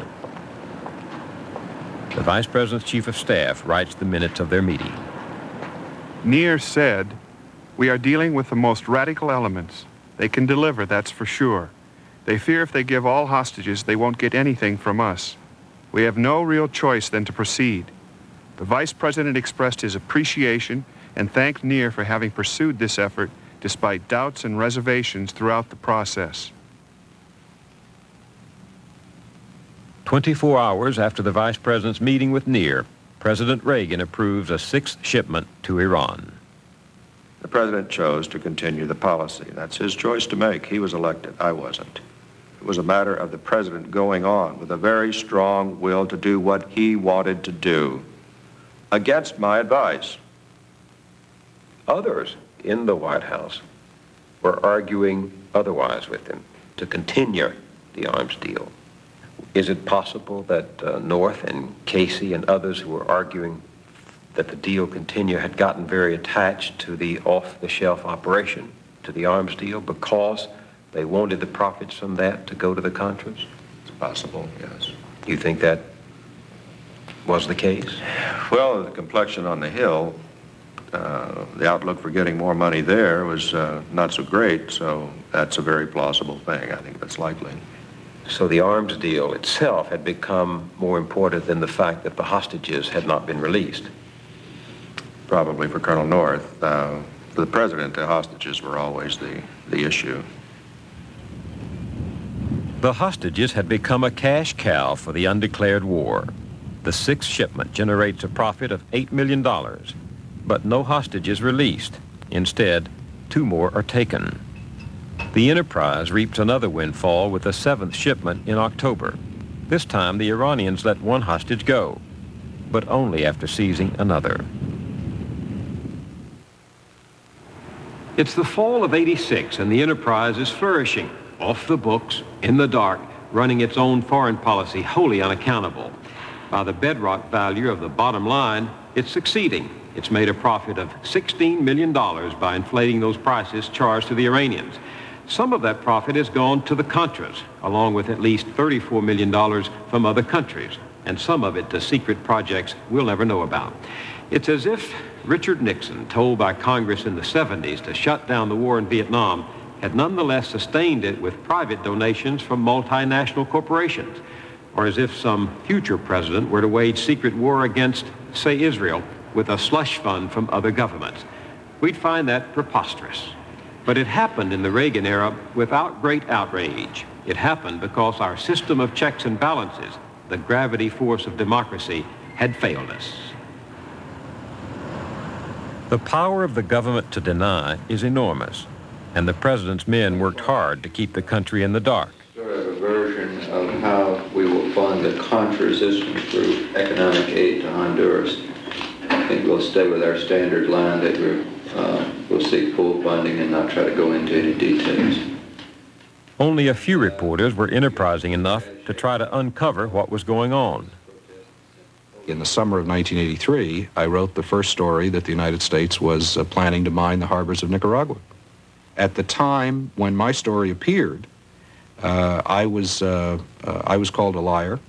The Vice President's Chief of Staff writes the minutes of their meeting. Nir said, "We are dealing with the most radical elements. They can deliver, that's for sure. They fear if they give all hostages, they won't get anything from us. We have no real choice than to proceed." The Vice President expressed his appreciation and thanked Nir for having pursued this effort despite doubts and reservations throughout the process. 24 hours after the Vice President's meeting with Nir, President Reagan approves a 6th shipment to Iran. The president chose to continue the policy. That's his choice to make. He was elected. I wasn't. It was a matter of the president going on with a very strong will to do what he wanted to do, against my advice. Others in the White House were arguing otherwise with him to continue the arms deal. Is it possible that North and Casey and others who were arguing that the deal continue had gotten very attached to the off-the-shelf operation, to the arms deal, because they wanted the profits from that to go to the Contras? It's possible, yes. You think that was the case? Well, the complexion on the Hill, the outlook for getting more money there was not so great, so that's a very plausible thing. I think that's likely. So the arms deal itself had become more important than the fact that the hostages had not been released? Probably for Colonel North. For the president, the hostages were always the issue. The hostages had become a cash cow for the undeclared war. The sixth shipment generates a profit of $8 million, but no hostages released. Instead, 2 more are taken. The Enterprise reaps another windfall with the 7th shipment in October. This time, the Iranians let 1 hostage go, but only after seizing another. It's the fall of '86, and the Enterprise is flourishing, off the books, in the dark, running its own foreign policy wholly unaccountable. By the bedrock value of the bottom line, it's succeeding. It's made a profit of $16 million by inflating those prices charged to the Iranians. Some of that profit has gone to the Contras, along with at least $34 million from other countries, and some of it to secret projects we'll never know about. It's as if Richard Nixon, told by Congress in the 70s to shut down the war in Vietnam, had nonetheless sustained it with private donations from multinational corporations, or as if some future president were to wage secret war against, say, Israel, with a slush fund from other governments. We'd find that preposterous. But it happened in the Reagan era without great outrage. It happened because our system of checks and balances, the gravity force of democracy, had failed us. The power of the government to deny is enormous, and the president's men worked hard to keep the country in the dark. Sort of a version of how we will fund the contra-resistance through economic aid to Honduras. I think we'll stay with our standard line that we'll seek full funding and not try to go into any details. Only a few reporters were enterprising enough to try to uncover what was going on. In the summer of 1983, I wrote the first story that the United States was planning to mine the harbors of Nicaragua. At the time when my story appeared, I was called a liar.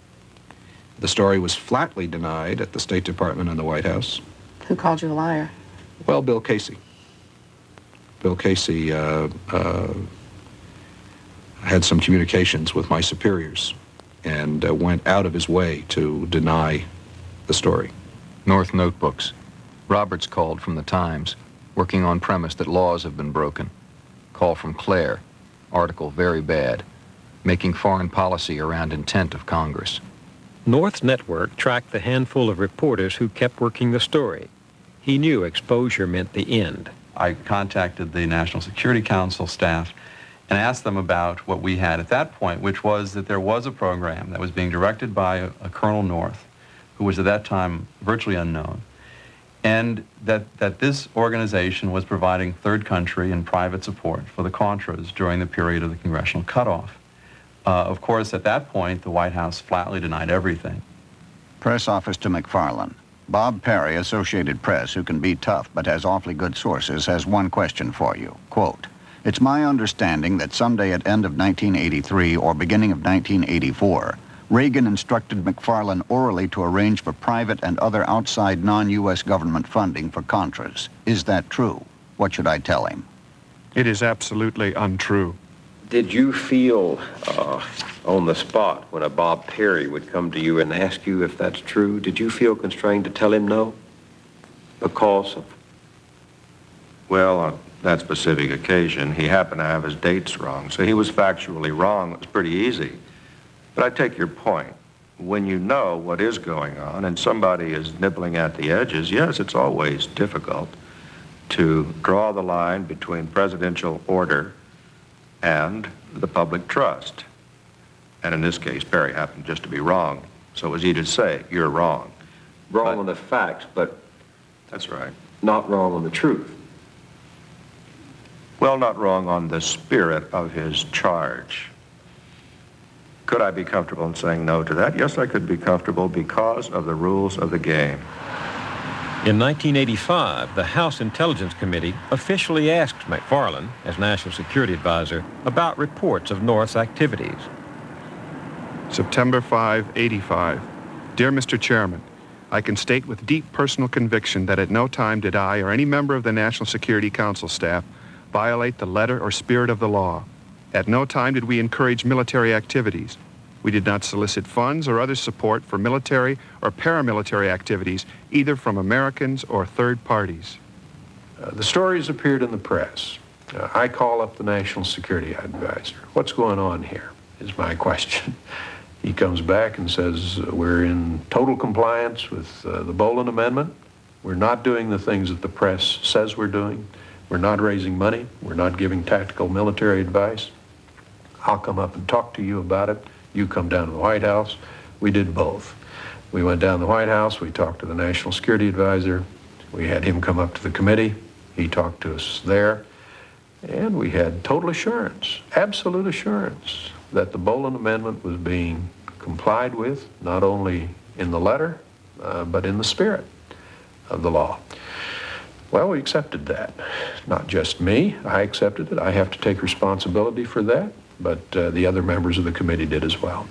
The story was flatly denied at the State Department and the White House. Who called you a liar? Well, Bill Casey. Bill Casey had some communications with my superiors and went out of his way to deny the story. North notebooks. Roberts called from the Times, working on premise that laws have been broken. Call from Claire, article very bad, making foreign policy around intent of Congress. North's network tracked the handful of reporters who kept working the story. He knew exposure meant the end. I contacted the National Security Council staff and asked them about what we had at that point, which was that there was a program that was being directed by a Colonel North, who was at that time virtually unknown, and that this organization was providing third country and private support for the Contras during the period of the congressional cutoff. Of course, at that point, the White House flatly denied everything. Press office to McFarland. Bob Perry, Associated Press, who can be tough but has awfully good sources, has one question for you. Quote, "It's my understanding that someday at end of 1983 or beginning of 1984, Reagan instructed McFarland orally to arrange for private and other outside non-U.S. government funding for Contras. Is that true? What should I tell him?" It is absolutely untrue. Did you feel on the spot when a Bob Perry would come to you and ask you if that's true, did you feel constrained to tell him no? Because of? Well, on that specific occasion, he happened to have his dates wrong, so he was factually wrong. It was pretty easy. But I take your point. When you know what is going on and somebody is nibbling at the edges, yes, it's always difficult to draw the line between presidential order and the public trust. And in this case, Perry happened just to be wrong. So it was easy to say, you're wrong. Wrong on the facts, but that's right. Not wrong on the truth. Well, not wrong on the spirit of his charge. Could I be comfortable in saying no to that? Yes, I could be comfortable because of the rules of the game. In 1985, the House Intelligence Committee officially asked McFarland, as National Security Advisor, about reports of North's activities. September 5, 85. Dear Mr. Chairman, I can state with deep personal conviction that at no time did I or any member of the National Security Council staff violate the letter or spirit of the law. At no time did we encourage military activities. We did not solicit funds or other support for military or paramilitary activities, either from Americans or third parties. The stories appeared in the press. I call up the National Security Advisor. What's going on here is my question. He comes back and says, we're in total compliance with the Boland Amendment. We're not doing the things that the press says we're doing. We're not raising money. We're not giving tactical military advice. I'll come up and talk to you about it. You come down to the White House. We did both. We went down to the White House. We talked to the National Security Advisor. We had him come up to the committee. He talked to us there. And we had total assurance, absolute assurance, that the Boland Amendment was being complied with, not only in the letter, but in the spirit of the law. Well, we accepted that. Not just me. I accepted it. I have to take responsibility for that, but the other members of the committee did as well.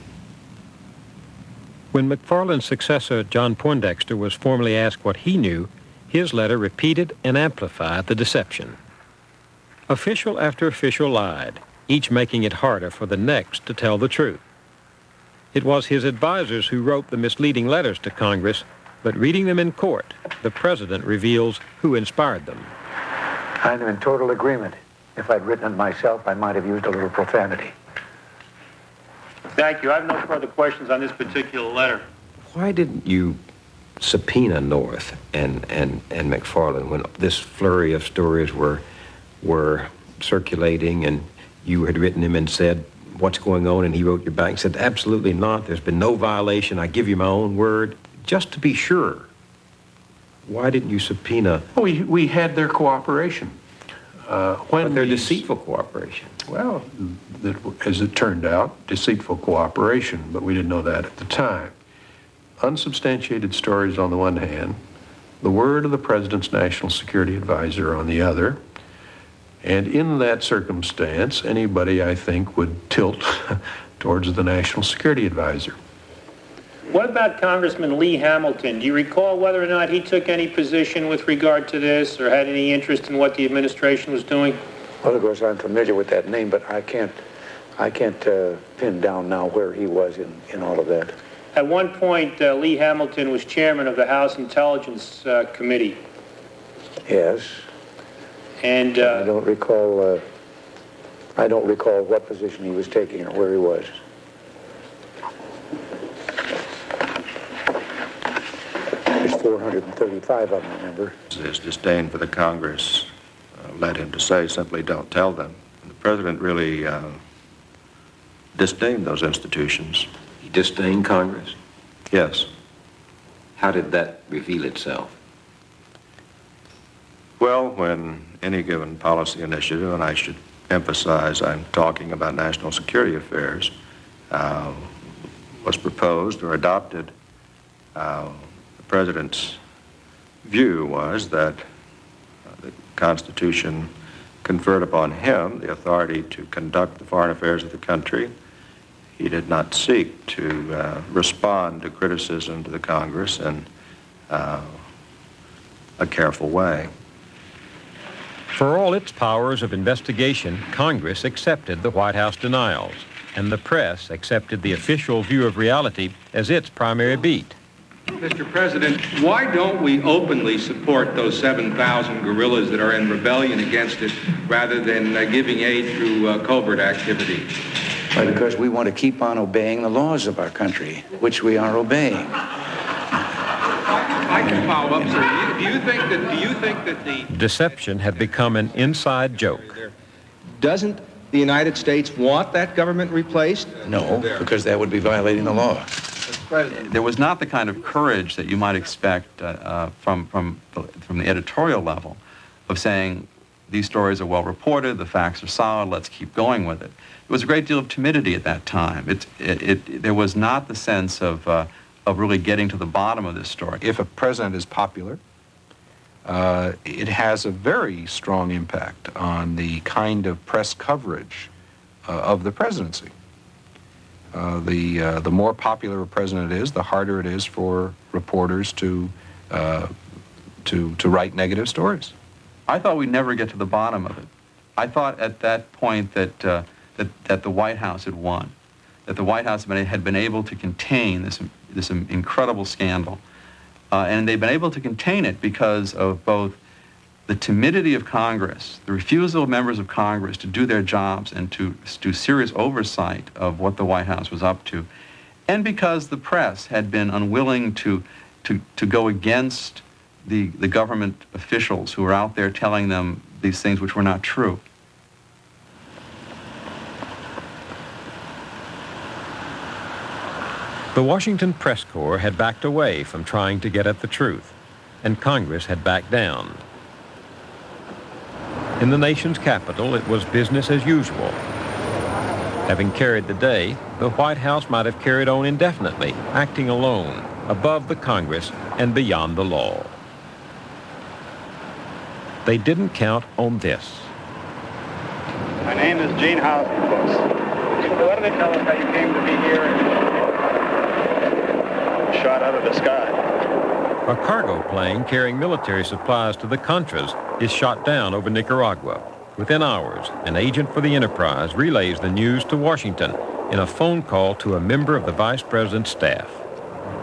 When McFarland's successor, John Poindexter, was formally asked what he knew, his letter repeated and amplified the deception. Official after official lied, each making it harder for the next to tell the truth. It was his advisors who wrote the misleading letters to Congress, but reading them in court, the president reveals who inspired them. I'm in total agreement. If I'd written it myself, I might have used a little profanity. Thank you. I have no further questions on this particular letter. Why didn't you subpoena North and McFarland when this flurry of stories were circulating and you had written him and said, what's going on? And he wrote you back and said, absolutely not. There's been no violation. I give you my own word. Just to be sure. Why didn't you subpoena? We had their cooperation. But their deceitful cooperation. Well, as it turned out, deceitful cooperation, but we didn't know that at the time. Unsubstantiated stories on the one hand, the word of the President's National Security Advisor on the other, and in that circumstance, anybody, I think, would tilt towards the National Security Advisor. What about Congressman Lee Hamilton? Do you recall whether or not he took any position with regard to this or had any interest in what the administration was doing? Well, of course, I'm familiar with that name, but I can't pin down now where he was in all of that. At one point, Lee Hamilton was chairman of the House Intelligence Committee. Yes. And I don't recall what position he was taking or where he was. There's 435 of them, remember? His disdain for the Congress led him to say, simply don't tell them. And the president really disdained those institutions. He disdained Congress? Yes. How did that reveal itself? Well, when any given policy initiative, and I should emphasize I'm talking about national security affairs, was proposed or adopted, the president's view was that the Constitution conferred upon him the authority to conduct the foreign affairs of the country. He did not seek to respond to criticism to the Congress in a careful way. For all its powers of investigation, Congress accepted the White House denials, and the press accepted the official view of reality as its primary beat. Mr. President, why don't we openly support those 7,000 guerrillas that are in rebellion against it rather than giving aid through covert activity? Why, because we want to keep on obeying the laws of our country, which we are obeying. I can follow up, sir. Do you think that the Deception had become an inside joke. Doesn't the United States want that government replaced? No, because that would be violating the law. There was not the kind of courage that you might expect from the editorial level of saying, these stories are well reported, the facts are solid, let's keep going with it. There was a great deal of timidity at that time. There was not the sense of really getting to the bottom of this story. If a president is popular, it has a very strong impact on the kind of press coverage of the presidency. The more popular a president is, the harder it is for reporters to write negative stories. I thought we'd never get to the bottom of it. I thought at that point that the White House had won, that the White House had been able to contain this incredible scandal. And they've been able to contain it because of both the timidity of Congress, the refusal of members of Congress to do their jobs and to do serious oversight of what the White House was up to, and because the press had been unwilling to go against the government officials who were out there telling them these things which were not true. The Washington press corps had backed away from trying to get at the truth, and Congress had backed down. In the nation's capital, it was business as usual. Having carried the day, the White House might have carried on indefinitely, acting alone, above the Congress and beyond the law. They didn't count on this. My name is Gene Housley, folks. What do they tell us how you came to be here and shot out of the sky? A cargo plane carrying military supplies to the Contras is shot down over Nicaragua. Within hours, an agent for the Enterprise relays the news to Washington in a phone call to a member of the Vice President's staff.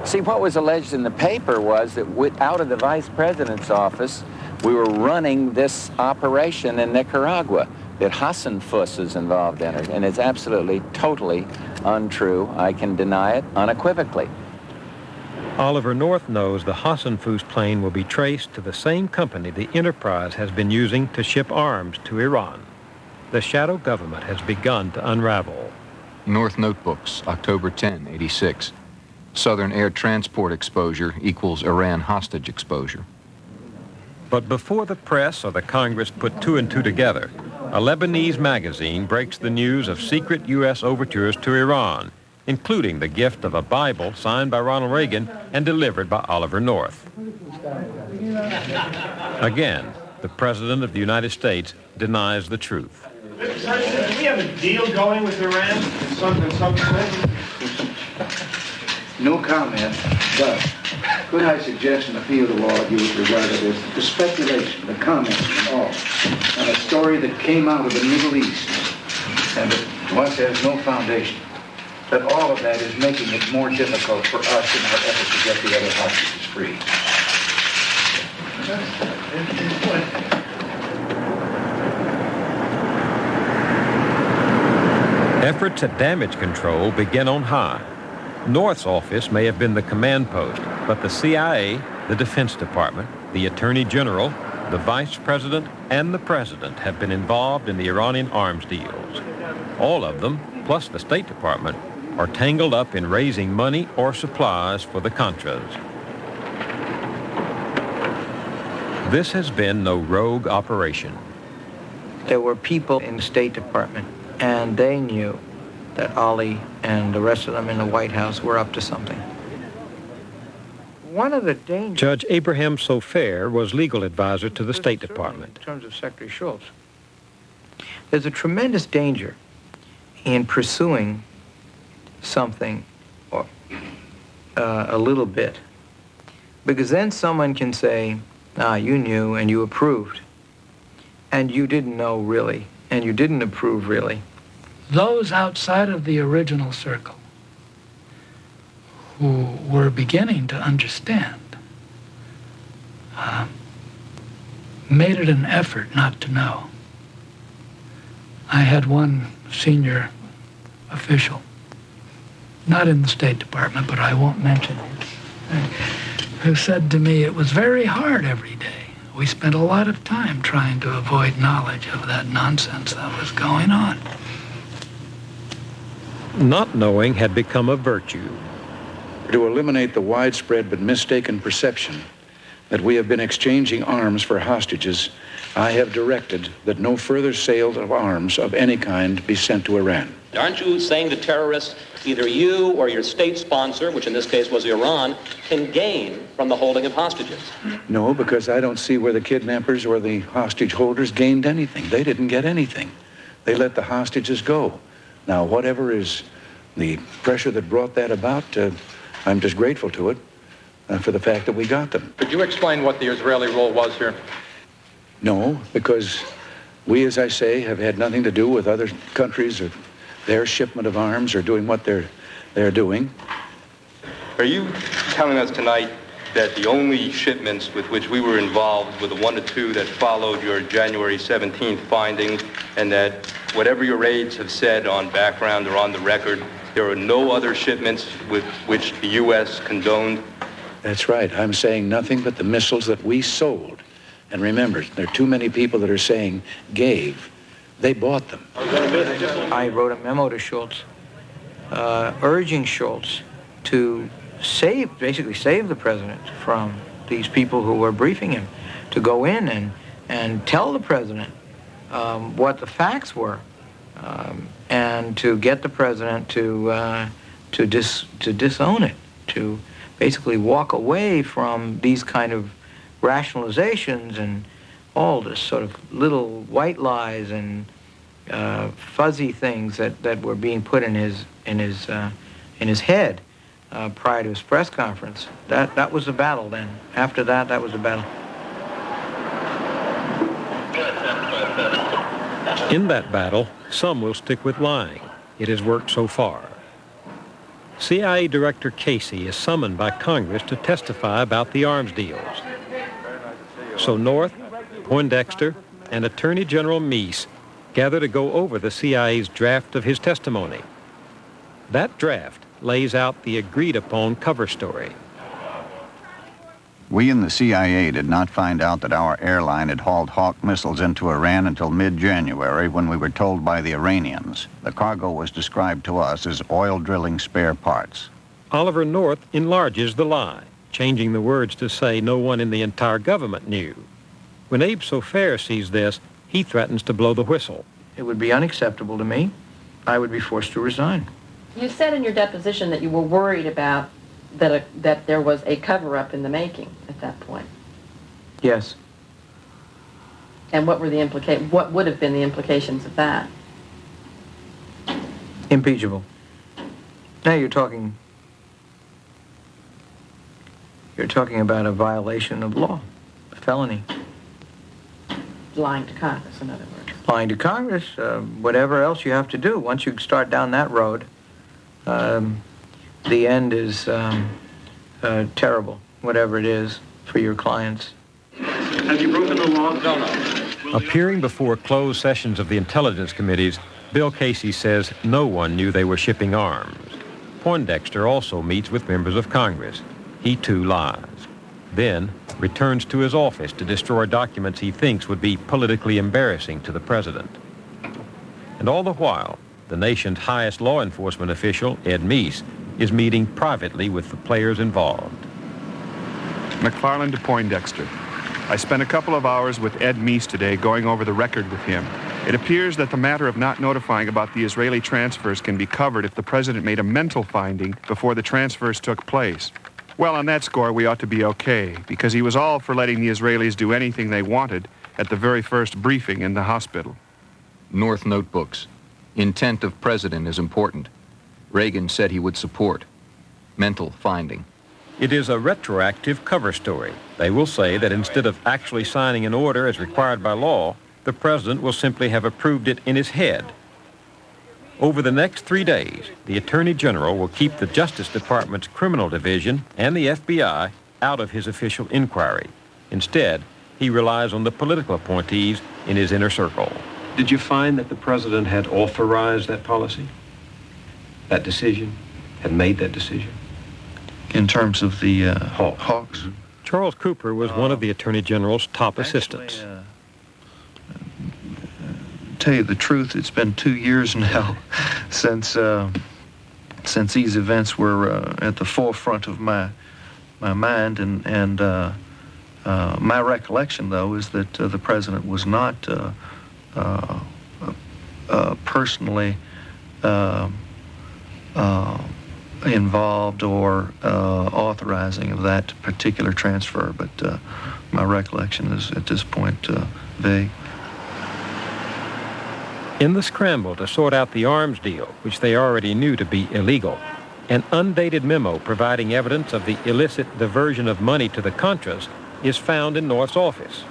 See, what was alleged in the paper was that out of the Vice President's office, we were running this operation in Nicaragua, that Hassan Fuss is involved in it, and it's absolutely, totally untrue. I can deny it unequivocally. Oliver North knows the Hassan Fuss plane will be traced to the same company the Enterprise has been using to ship arms to Iran. The shadow government has begun to unravel. North Notebooks, October 10, 86. Southern air transport exposure equals Iran hostage exposure. But before the press or the Congress put two and two together, a Lebanese magazine breaks the news of secret U.S. overtures to Iran, including the gift of a Bible signed by Ronald Reagan and delivered by Oliver North. Again, the President of the United States denies the truth. Mr. President, do we have a deal going with Iran in some sense? No comment, but could I suggest and appeal to all of you with regard to this, the speculation, the comments and all, on a story that came out of the Middle East and that to us has no foundation, that all of that is making it more difficult for us in our effort to get the other hostages free. Efforts at damage control begin on high. North's office may have been the command post, but the CIA, the Defense Department, the Attorney General, the Vice President, and the President have been involved in the Iranian arms deals. All of them, plus the State Department, are tangled up in raising money or supplies for the Contras. This has been no rogue operation. There were people in the State Department, and they knew that Ali and the rest of them in the White House were up to something. One of the dangers... Judge Abraham Sofair was legal advisor to the State Department. In terms of Secretary Shultz, there's a tremendous danger in pursuing something or a little bit, because then someone can say, you knew and you approved, and you didn't know really, and you didn't approve really. Those outside of the original circle who were beginning to understand made it an effort not to know. I had one senior official, not in the State Department, but I won't mention him, who said to me it was very hard every day. We spent a lot of time trying to avoid knowledge of that nonsense that was going on. Not knowing had become a virtue. To eliminate the widespread but mistaken perception that we have been exchanging arms for hostages, I have directed that no further sale of arms of any kind be sent to Iran. Aren't you saying to terrorists, either you or your state sponsor, which in this case was Iran, can gain from the holding of hostages? No, because I don't see where the kidnappers or the hostage holders gained anything. They didn't get anything. They let the hostages go. Now, whatever is the pressure that brought that about, I'm just grateful to it for the fact that we got them. Could you explain what the Israeli role was here? No, because we, as I say, have had nothing to do with other countries or their shipment of arms or doing what they're doing. Are you telling us tonight that the only shipments with which we were involved were the 1 or 2 that followed your January 17th findings, and that whatever your aides have said on background or on the record, there are no other shipments with which the U.S. condoned? That's right. I'm saying nothing but the missiles that we sold. And remember, there are too many people that are saying gave. They bought them. I wrote a memo to Schultz urging Schultz to basically save the president from these people who were briefing him, to go in and tell the president what the facts were, and to get the president to disown it, to basically walk away from these kind of rationalizations and all this sort of little white lies and fuzzy things that were being put in his head prior to his press conference. That was the battle then. After that, that was the battle. In that battle, some will stick with lying. It has worked so far. CIA Director Casey is summoned by Congress to testify about the arms deals. So North, Poindexter, and Attorney General Meese gather to go over the CIA's draft of his testimony. That draft lays out the agreed-upon cover story. We in the CIA did not find out that our airline had hauled Hawk missiles into Iran until mid-January, when we were told by the Iranians. The cargo was described to us as oil drilling spare parts. Oliver North enlarges the lie, changing the words to say no one in the entire government knew. When Abe Sofair sees this, he threatens to blow the whistle. It would be unacceptable to me. I would be forced to resign. You said in your deposition that you were worried about that there was a cover-up in the making at that point. Yes. And what would have been the implications of that? Impeachable. Now you're talking about a violation of law, a felony. Lying to Congress, in other words. Lying to Congress, whatever else you have to do. Once you start down that road, the end is terrible, whatever it is, for your clients. Have you broken the law? No. Appearing before closed sessions of the intelligence committees, Bill Casey says no one knew they were shipping arms. Poindexter also meets with members of Congress. He too lies. Then returns to his office to destroy documents he thinks would be politically embarrassing to the president. And all the while, the nation's highest law enforcement official, Ed Meese, is meeting privately with the players involved. McFarland to Poindexter. I spent a couple of hours with Ed Meese today going over the record with him. It appears that the matter of not notifying about the Israeli transfers can be covered if the president made a mental finding before the transfers took place. Well, on that score, we ought to be okay, because he was all for letting the Israelis do anything they wanted at the very first briefing in the hospital. North notebooks. Intent of president is important. Reagan said he would support. Mental finding. It is a retroactive cover story. They will say that instead of actually signing an order as required by law, the president will simply have approved it in his head. Over the next 3 days, the Attorney General will keep the Justice Department's Criminal Division and the FBI out of his official inquiry. Instead, he relies on the political appointees in his inner circle. Did you find that the president had authorized that policy? That decision? Had made that decision? In terms of the Hawks? Charles Cooper was one of the Attorney General's top assistants. Tell you the truth, it's been 2 years now since these events were at the forefront of my mind, and My recollection, though, is that the president was not personally involved or authorizing of that particular transfer, but my recollection is at this point vague. In the scramble to sort out the arms deal, which they already knew to be illegal, an undated memo providing evidence of the illicit diversion of money to the Contras is found in North's office.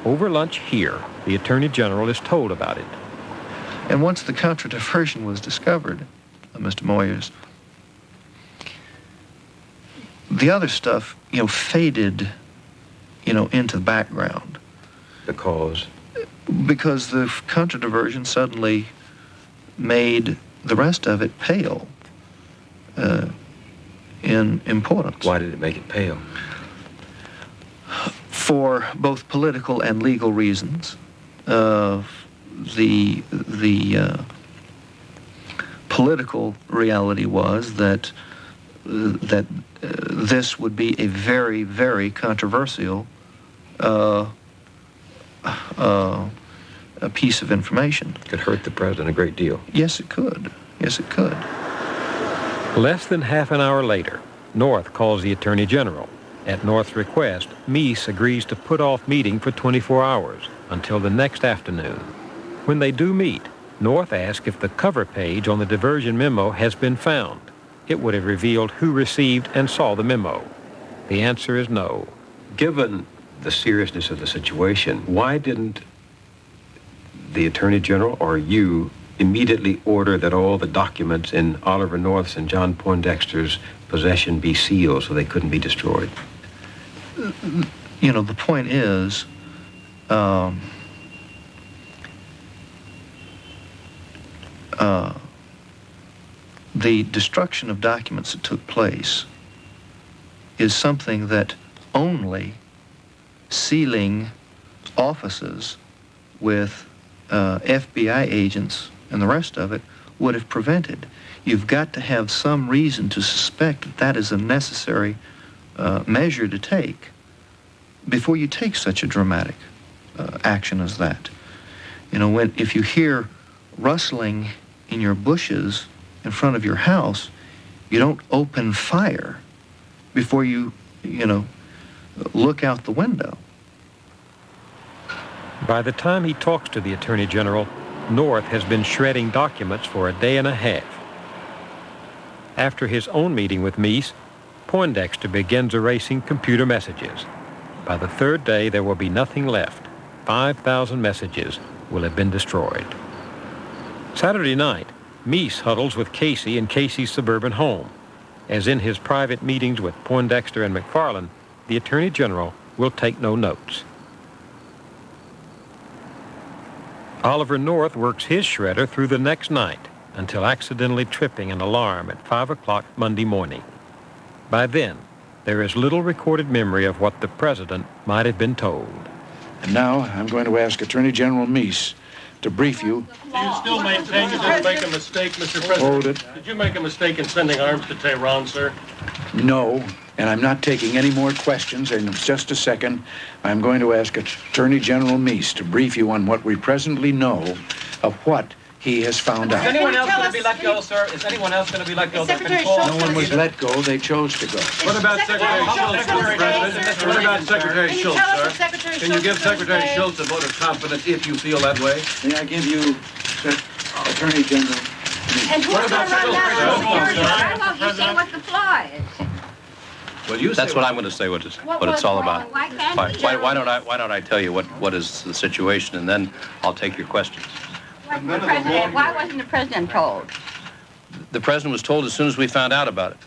Over lunch here, the Attorney General is told about it. And once the Contra diversion was discovered, Mr. Moyers, the other stuff, faded, into the background. Because? Because the Contra diversion suddenly made the rest of it pale in importance. Why did it make it pale? For both political and legal reasons. The political reality was that this would be a very, very controversial a piece of information. Could hurt the president a great deal. Yes, it could. Yes, it could. Less than half an hour later, North calls the Attorney General. At North's request, Meese agrees to put off meeting for 24 hours until the next afternoon. When they do meet, North asks if the cover page on the diversion memo has been found. It would have revealed who received and saw the memo. The answer is no. Given the seriousness of the situation, why didn't the Attorney General or you immediately order that all the documents in Oliver North's and John Poindexter's possession be sealed so they couldn't be destroyed? The point is, the destruction of documents that took place is something that only sealing offices with FBI agents and the rest of it would have prevented. You've got to have some reason to suspect that that is a necessary measure to take before you take such a dramatic action as that. If you hear rustling in your bushes in front of your house, you don't open fire before you look out the window. By the time he talks to the Attorney General, North has been shredding documents for a day and a half. After his own meeting with Meese, Poindexter begins erasing computer messages. By the third day, there will be nothing left. 5,000 messages will have been destroyed. Saturday night, Meese huddles with Casey in Casey's suburban home. As in his private meetings with Poindexter and McFarland, the Attorney General will take no notes. Oliver North works his shredder through the next night until accidentally tripping an alarm at 5 o'clock Monday morning. By then, there is little recorded memory of what the president might have been told. And now I'm going to ask Attorney General Meese to brief you. Do you still maintain you didn't make a mistake, Mr. President? Hold it. Did you make a mistake in sending arms to Tehran, sir? No, and I'm not taking any more questions. In just a second, I'm going to ask Attorney General Meese to brief you on what we presently know of what he has found out. Is anyone else going to be let go, sir? Is anyone else going to be let go? No one was let go. They chose to go. What about Secretary Schultz, Mr. President? What about Secretary Schultz, sir? Can you give Secretary Schultz a vote of confidence if you feel that way? May I give you, Attorney General? And who's going to run that? Why won't you say what the flaw is? Well, that's what I'm going to say. What it's all about. Why can't Why don't I tell you what is the situation, and then I'll take your questions. Why wasn't the president told? The president was told as soon as we found out about it.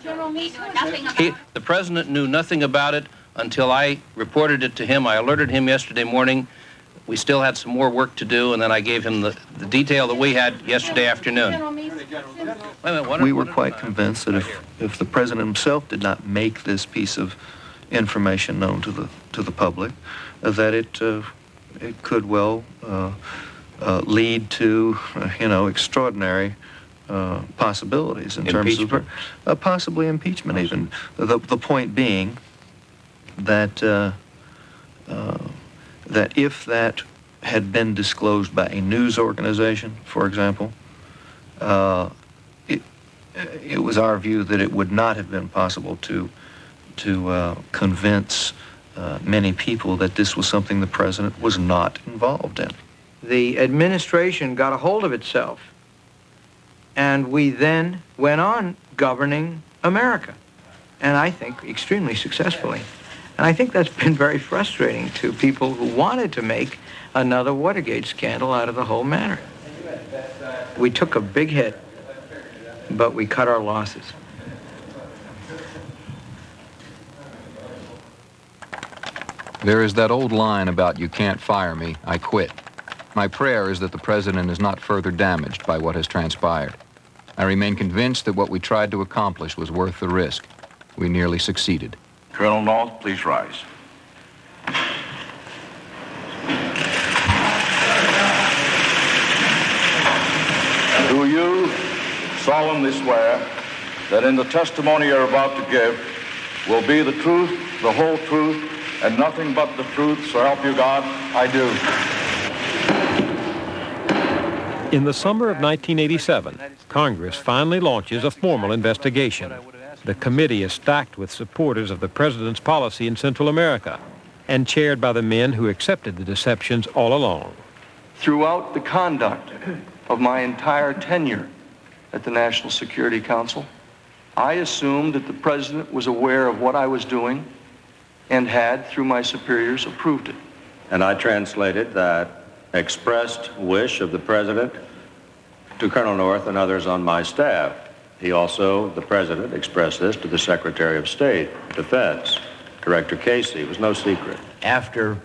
General Meese knew nothing about it. The president knew nothing about it until I reported it to him. I alerted him yesterday morning. We still had some more work to do, and then I gave him the detail that we had yesterday afternoon. We were quite convinced that if the president himself did not make this piece of information known to the public, that it could well lead to extraordinary possibilities in terms of possibly impeachment even. The point being that that if that had been disclosed by a news organization, for example, it was our view that it would not have been possible to convince many people that this was something the president was not involved in. The administration got a hold of itself, and we then went on governing America, and I think extremely successfully. And I think that's been very frustrating to people who wanted to make another Watergate scandal out of the whole matter. We took a big hit, but we cut our losses. There is that old line about "you can't fire me, I quit." My prayer is that the president is not further damaged by what has transpired. I remain convinced that what we tried to accomplish was worth the risk. We nearly succeeded. Colonel North, please rise. Do you solemnly swear that in the testimony you're about to give will be the truth, the whole truth, and nothing but the truth, so help you God? I do. In the summer of 1987, Congress finally launches a formal investigation. The committee is stacked with supporters of the president's policy in Central America and chaired by the men who accepted the deceptions all along. Throughout the conduct of my entire tenure at the National Security Council, I assumed that the president was aware of what I was doing and had, through my superiors, approved it. And I translated that expressed wish of the president to Colonel North and others on my staff. He also, the president, expressed this to the Secretary of State, Defense, Director Casey. It was no secret. After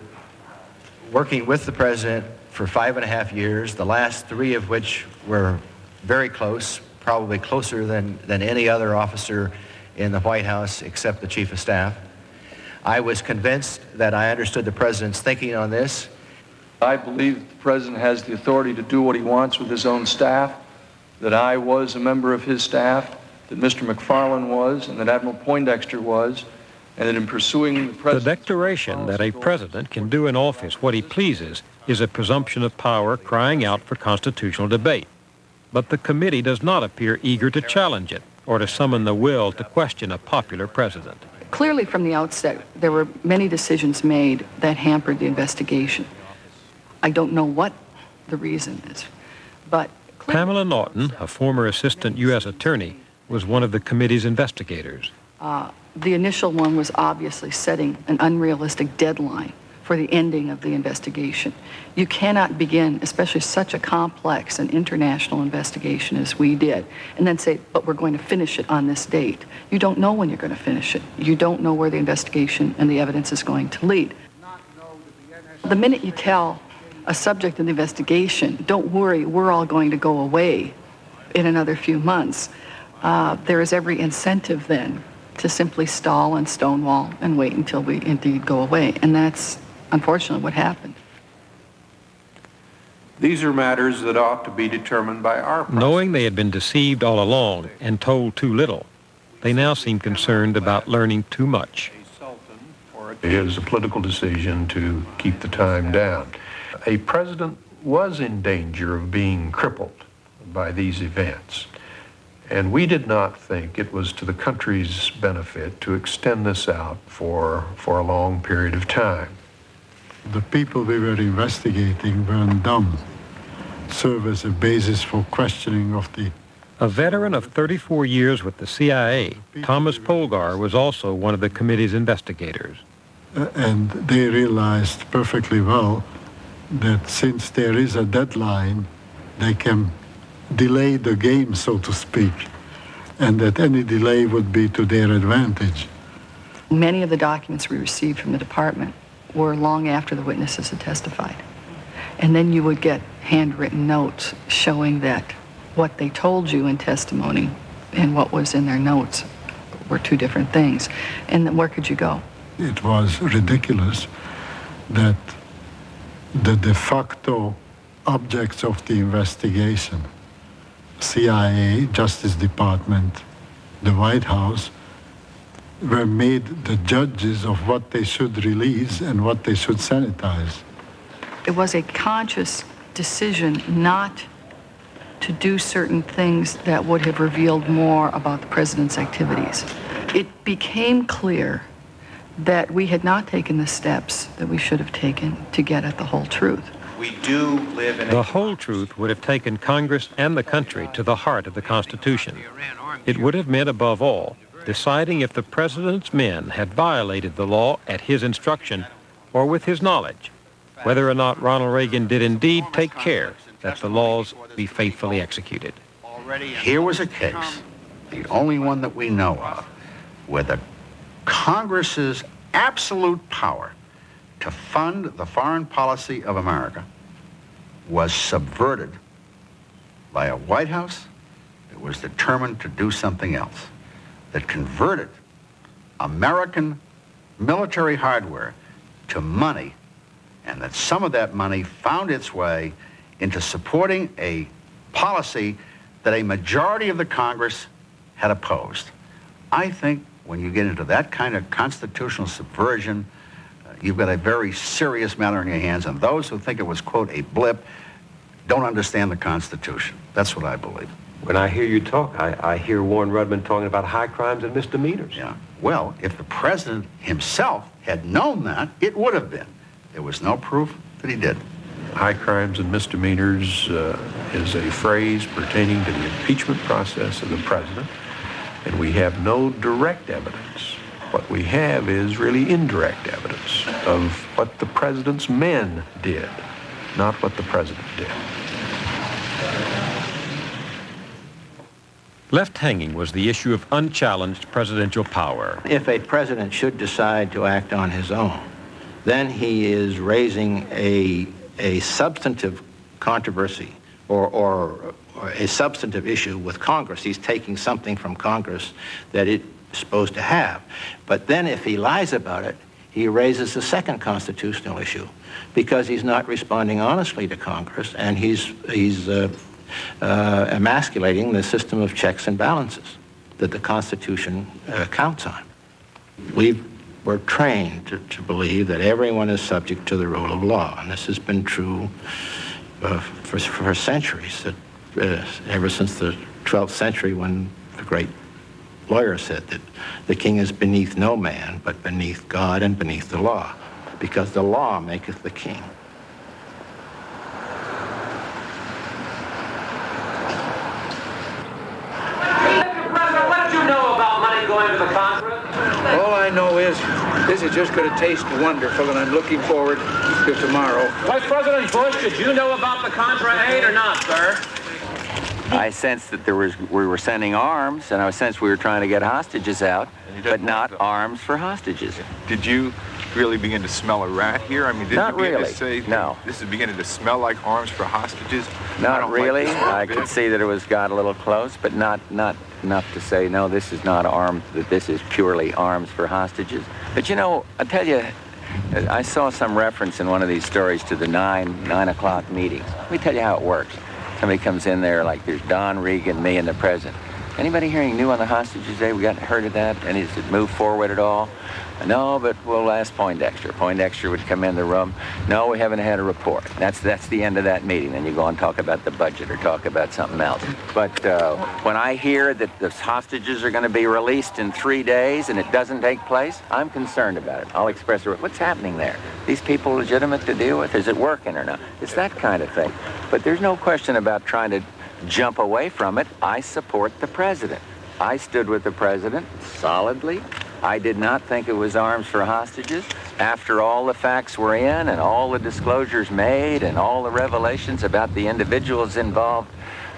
working with the president for 5.5 years, the last 3 of which were very close, probably closer than any other officer in the White House except the Chief of Staff, I was convinced that I understood the president's thinking on this. I believe the president has the authority to do what he wants with his own staff, that I was a member of his staff, that Mr. McFarland was, and that Admiral Poindexter was, and that in pursuing the president's... The declaration that a president can do in office what he pleases is a presumption of power crying out for constitutional debate. But the committee does not appear eager to challenge it or to summon the will to question a popular president. Clearly from the outset, there were many decisions made that hampered the investigation. I don't know what the reason is, but... Pamela Naughton, a former assistant U.S. attorney, was one of the committee's investigators. The initial one was obviously setting an unrealistic deadline for the ending of the investigation. You cannot begin, especially such a complex and international investigation as we did, and then say, but we're going to finish it on this date. You don't know when you're going to finish it. You don't know where the investigation and the evidence is going to lead. The minute you tell a subject in the investigation, don't worry, we're all going to go away in another few months, there is every incentive then to simply stall and stonewall and wait until we indeed go away. And that's unfortunately what happened. These are matters that ought to be determined by our process. Knowing they had been deceived all along and told too little, they now seem concerned about learning too much. It is a political decision to keep the time down. A president was in danger of being crippled by these events, and we did not think it was to the country's benefit to extend this out for a long period of time. The people we were investigating weren't dumb. Serve as a basis for questioning of the... A veteran of 34 years with the CIA, Thomas Polgar was also one of the committee's investigators. And they realized perfectly well that since there is a deadline, they can delay the game, so to speak, and that any delay would be to their advantage. Many of the documents we received from the department were long after the witnesses had testified. And then you would get handwritten notes showing that what they told you in testimony and what was in their notes were two different things. And then where could you go? It was ridiculous that the de facto objects of the investigation, CIA, Justice Department, the White House, were made the judges of what they should release and what they should sanitize. It was a conscious decision not to do certain things that would have revealed more about the president's activities. It became clear that we had not taken the steps that we should have taken to get at the whole truth. We do live in The whole truth would have taken Congress and the country to the heart of the Constitution. It would have meant, above all, deciding if the president's men had violated the law at his instruction or with his knowledge, whether or not Ronald Reagan did indeed take care that the laws be faithfully executed. Here was a case, the only one that we know of, where the Congress's absolute power to fund the foreign policy of America was subverted by a White House that was determined to do something else, that converted American military hardware to money, and that some of that money found its way into supporting a policy that a majority of the Congress had opposed. I think when you get into that kind of constitutional subversion, you've got a very serious matter in your hands, and those who think it was, quote, a blip, don't understand the Constitution. That's what I believe. When I hear you talk, I hear Warren Rudman talking about high crimes and misdemeanors. Yeah. Well, if the president himself had known that, it would have been. There was no proof that he did. High crimes and misdemeanors is a phrase pertaining to the impeachment process of the president, and we have no direct evidence. What we have is really indirect evidence of what the president's men did, not what the president did. Left hanging was the issue of unchallenged presidential power. If a president should decide to act on his own, then he is raising a substantive controversy or a substantive issue with Congress. He's taking something from Congress that it's supposed to have. But then if he lies about it, he raises a second constitutional issue because he's not responding honestly to Congress, and he's emasculating the system of checks and balances that the Constitution counts on. We're trained to believe that everyone is subject to the rule of law, and this has been true for centuries, ever since the 12th century, when the great lawyer said that the king is beneath no man, but beneath God and beneath the law, because the law maketh the king. What do you know about money going to the Congress? All I know is this is just going to taste wonderful, and I'm looking forward to tomorrow. Vice President Bush, did you know about the Contra aid or not, sir? I sensed that we were sending arms, and I sensed we were trying to get hostages out, but not arms for hostages. Did you really begin to smell a rat here? I mean, did Not you begin really. to say No. This is beginning to smell like arms for hostages? Not really. Like this one I bit. could see that it got a little close, but not enough to say, no, this is not arms, that this is purely arms for hostages. But you know, I'll tell you, I saw some reference in one of these stories to the 9 o'clock meetings. Let me tell you how it works. Somebody comes in there, like there's Don, Regan, me, and the president. Anybody hearing new on the hostages day? We got heard of that? And has it moved forward at all? No, but we'll ask Poindexter. Poindexter would come in the room. No, we haven't had a report. That's the end of that meeting. Then you go and talk about the budget or talk about something else. But when I hear that the hostages are going to be released in 3 days and it doesn't take place, I'm concerned about it. I'll express what's happening there. These people legitimate to deal with? Is it working or not? It's that kind of thing. But there's no question about trying to jump away from it. I support the president. I stood with the president solidly. I did not think it was arms for hostages. After all the facts were in and all the disclosures made and all the revelations about the individuals involved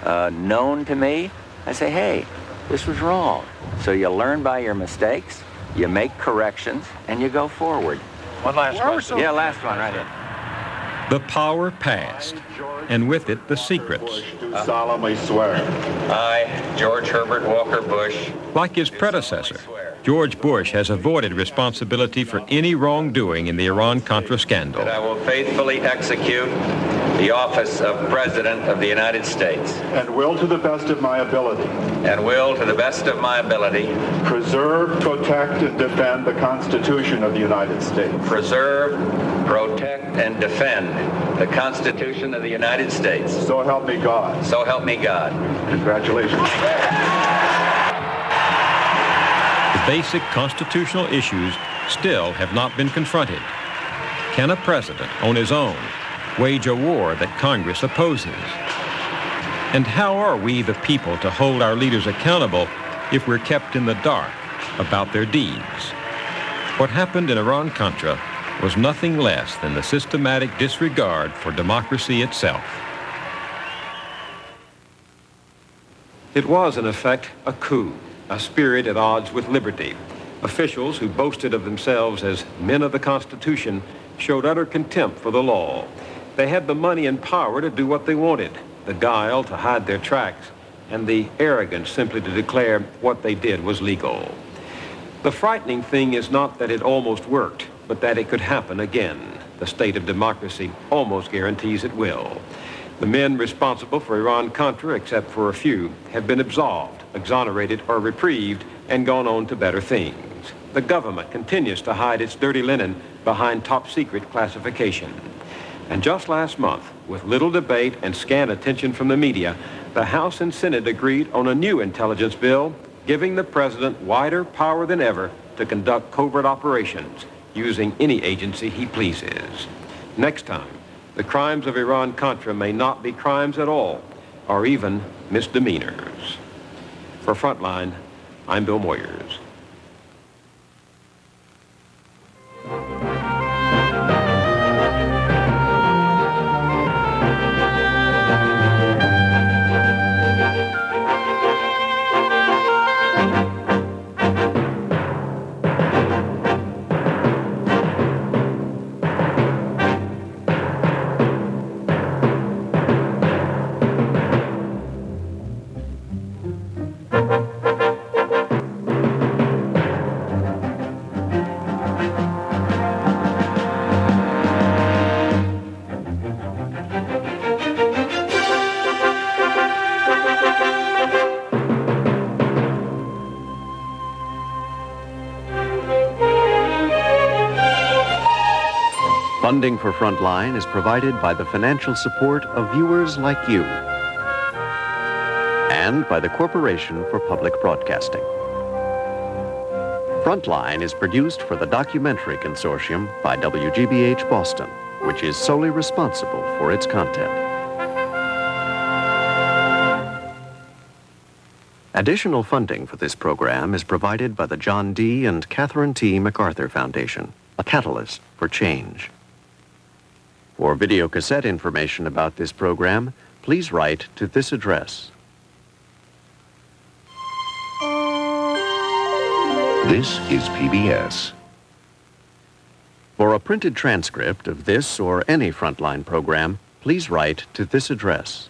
known to me, I say, hey, this was wrong. So you learn by your mistakes, you make corrections, and you go forward. One last question. Yeah, last one right here. The power passed, and with it, the secrets. Solemnly swear. I, George Herbert Walker Bush. Like his predecessor, George Bush has avoided responsibility for any wrongdoing in the Iran-Contra scandal. That I will faithfully execute the office of President of the United States, and will to the best of my ability and will to the best of my ability preserve, protect, and defend the Constitution of the United States. preserve, protect, and defend the Constitution of the United States. So help me God. So help me God. Congratulations. The basic constitutional issues still have not been confronted. Can a president, on his own, wage a war that Congress opposes? And how are we, the people, to hold our leaders accountable if we're kept in the dark about their deeds? What happened in Iran-Contra was nothing less than the systematic disregard for democracy itself. It was, in effect, a coup, a spirit at odds with liberty. Officials who boasted of themselves as men of the Constitution showed utter contempt for the law. They had the money and power to do what they wanted, the guile to hide their tracks, and the arrogance simply to declare what they did was legal. The frightening thing is not that it almost worked, but that it could happen again. The state of democracy almost guarantees it will. The men responsible for Iran-Contra, except for a few, have been absolved, exonerated, or reprieved, and gone on to better things. The government continues to hide its dirty linen behind top-secret classification. And just last month, with little debate and scant attention from the media, the House and Senate agreed on a new intelligence bill, giving the president wider power than ever to conduct covert operations using any agency he pleases. Next time, the crimes of Iran-Contra may not be crimes at all, or even misdemeanors. For Frontline, I'm Bill Moyers. Funding for Frontline is provided by the financial support of viewers like you and by the Corporation for Public Broadcasting. Frontline is produced for the Documentary Consortium by WGBH Boston, which is solely responsible for its content. Additional funding for this program is provided by the John D. and Catherine T. MacArthur Foundation, a catalyst for change. For videocassette information about this program, please write to this address. This is PBS. For a printed transcript of this or any Frontline program, please write to this address.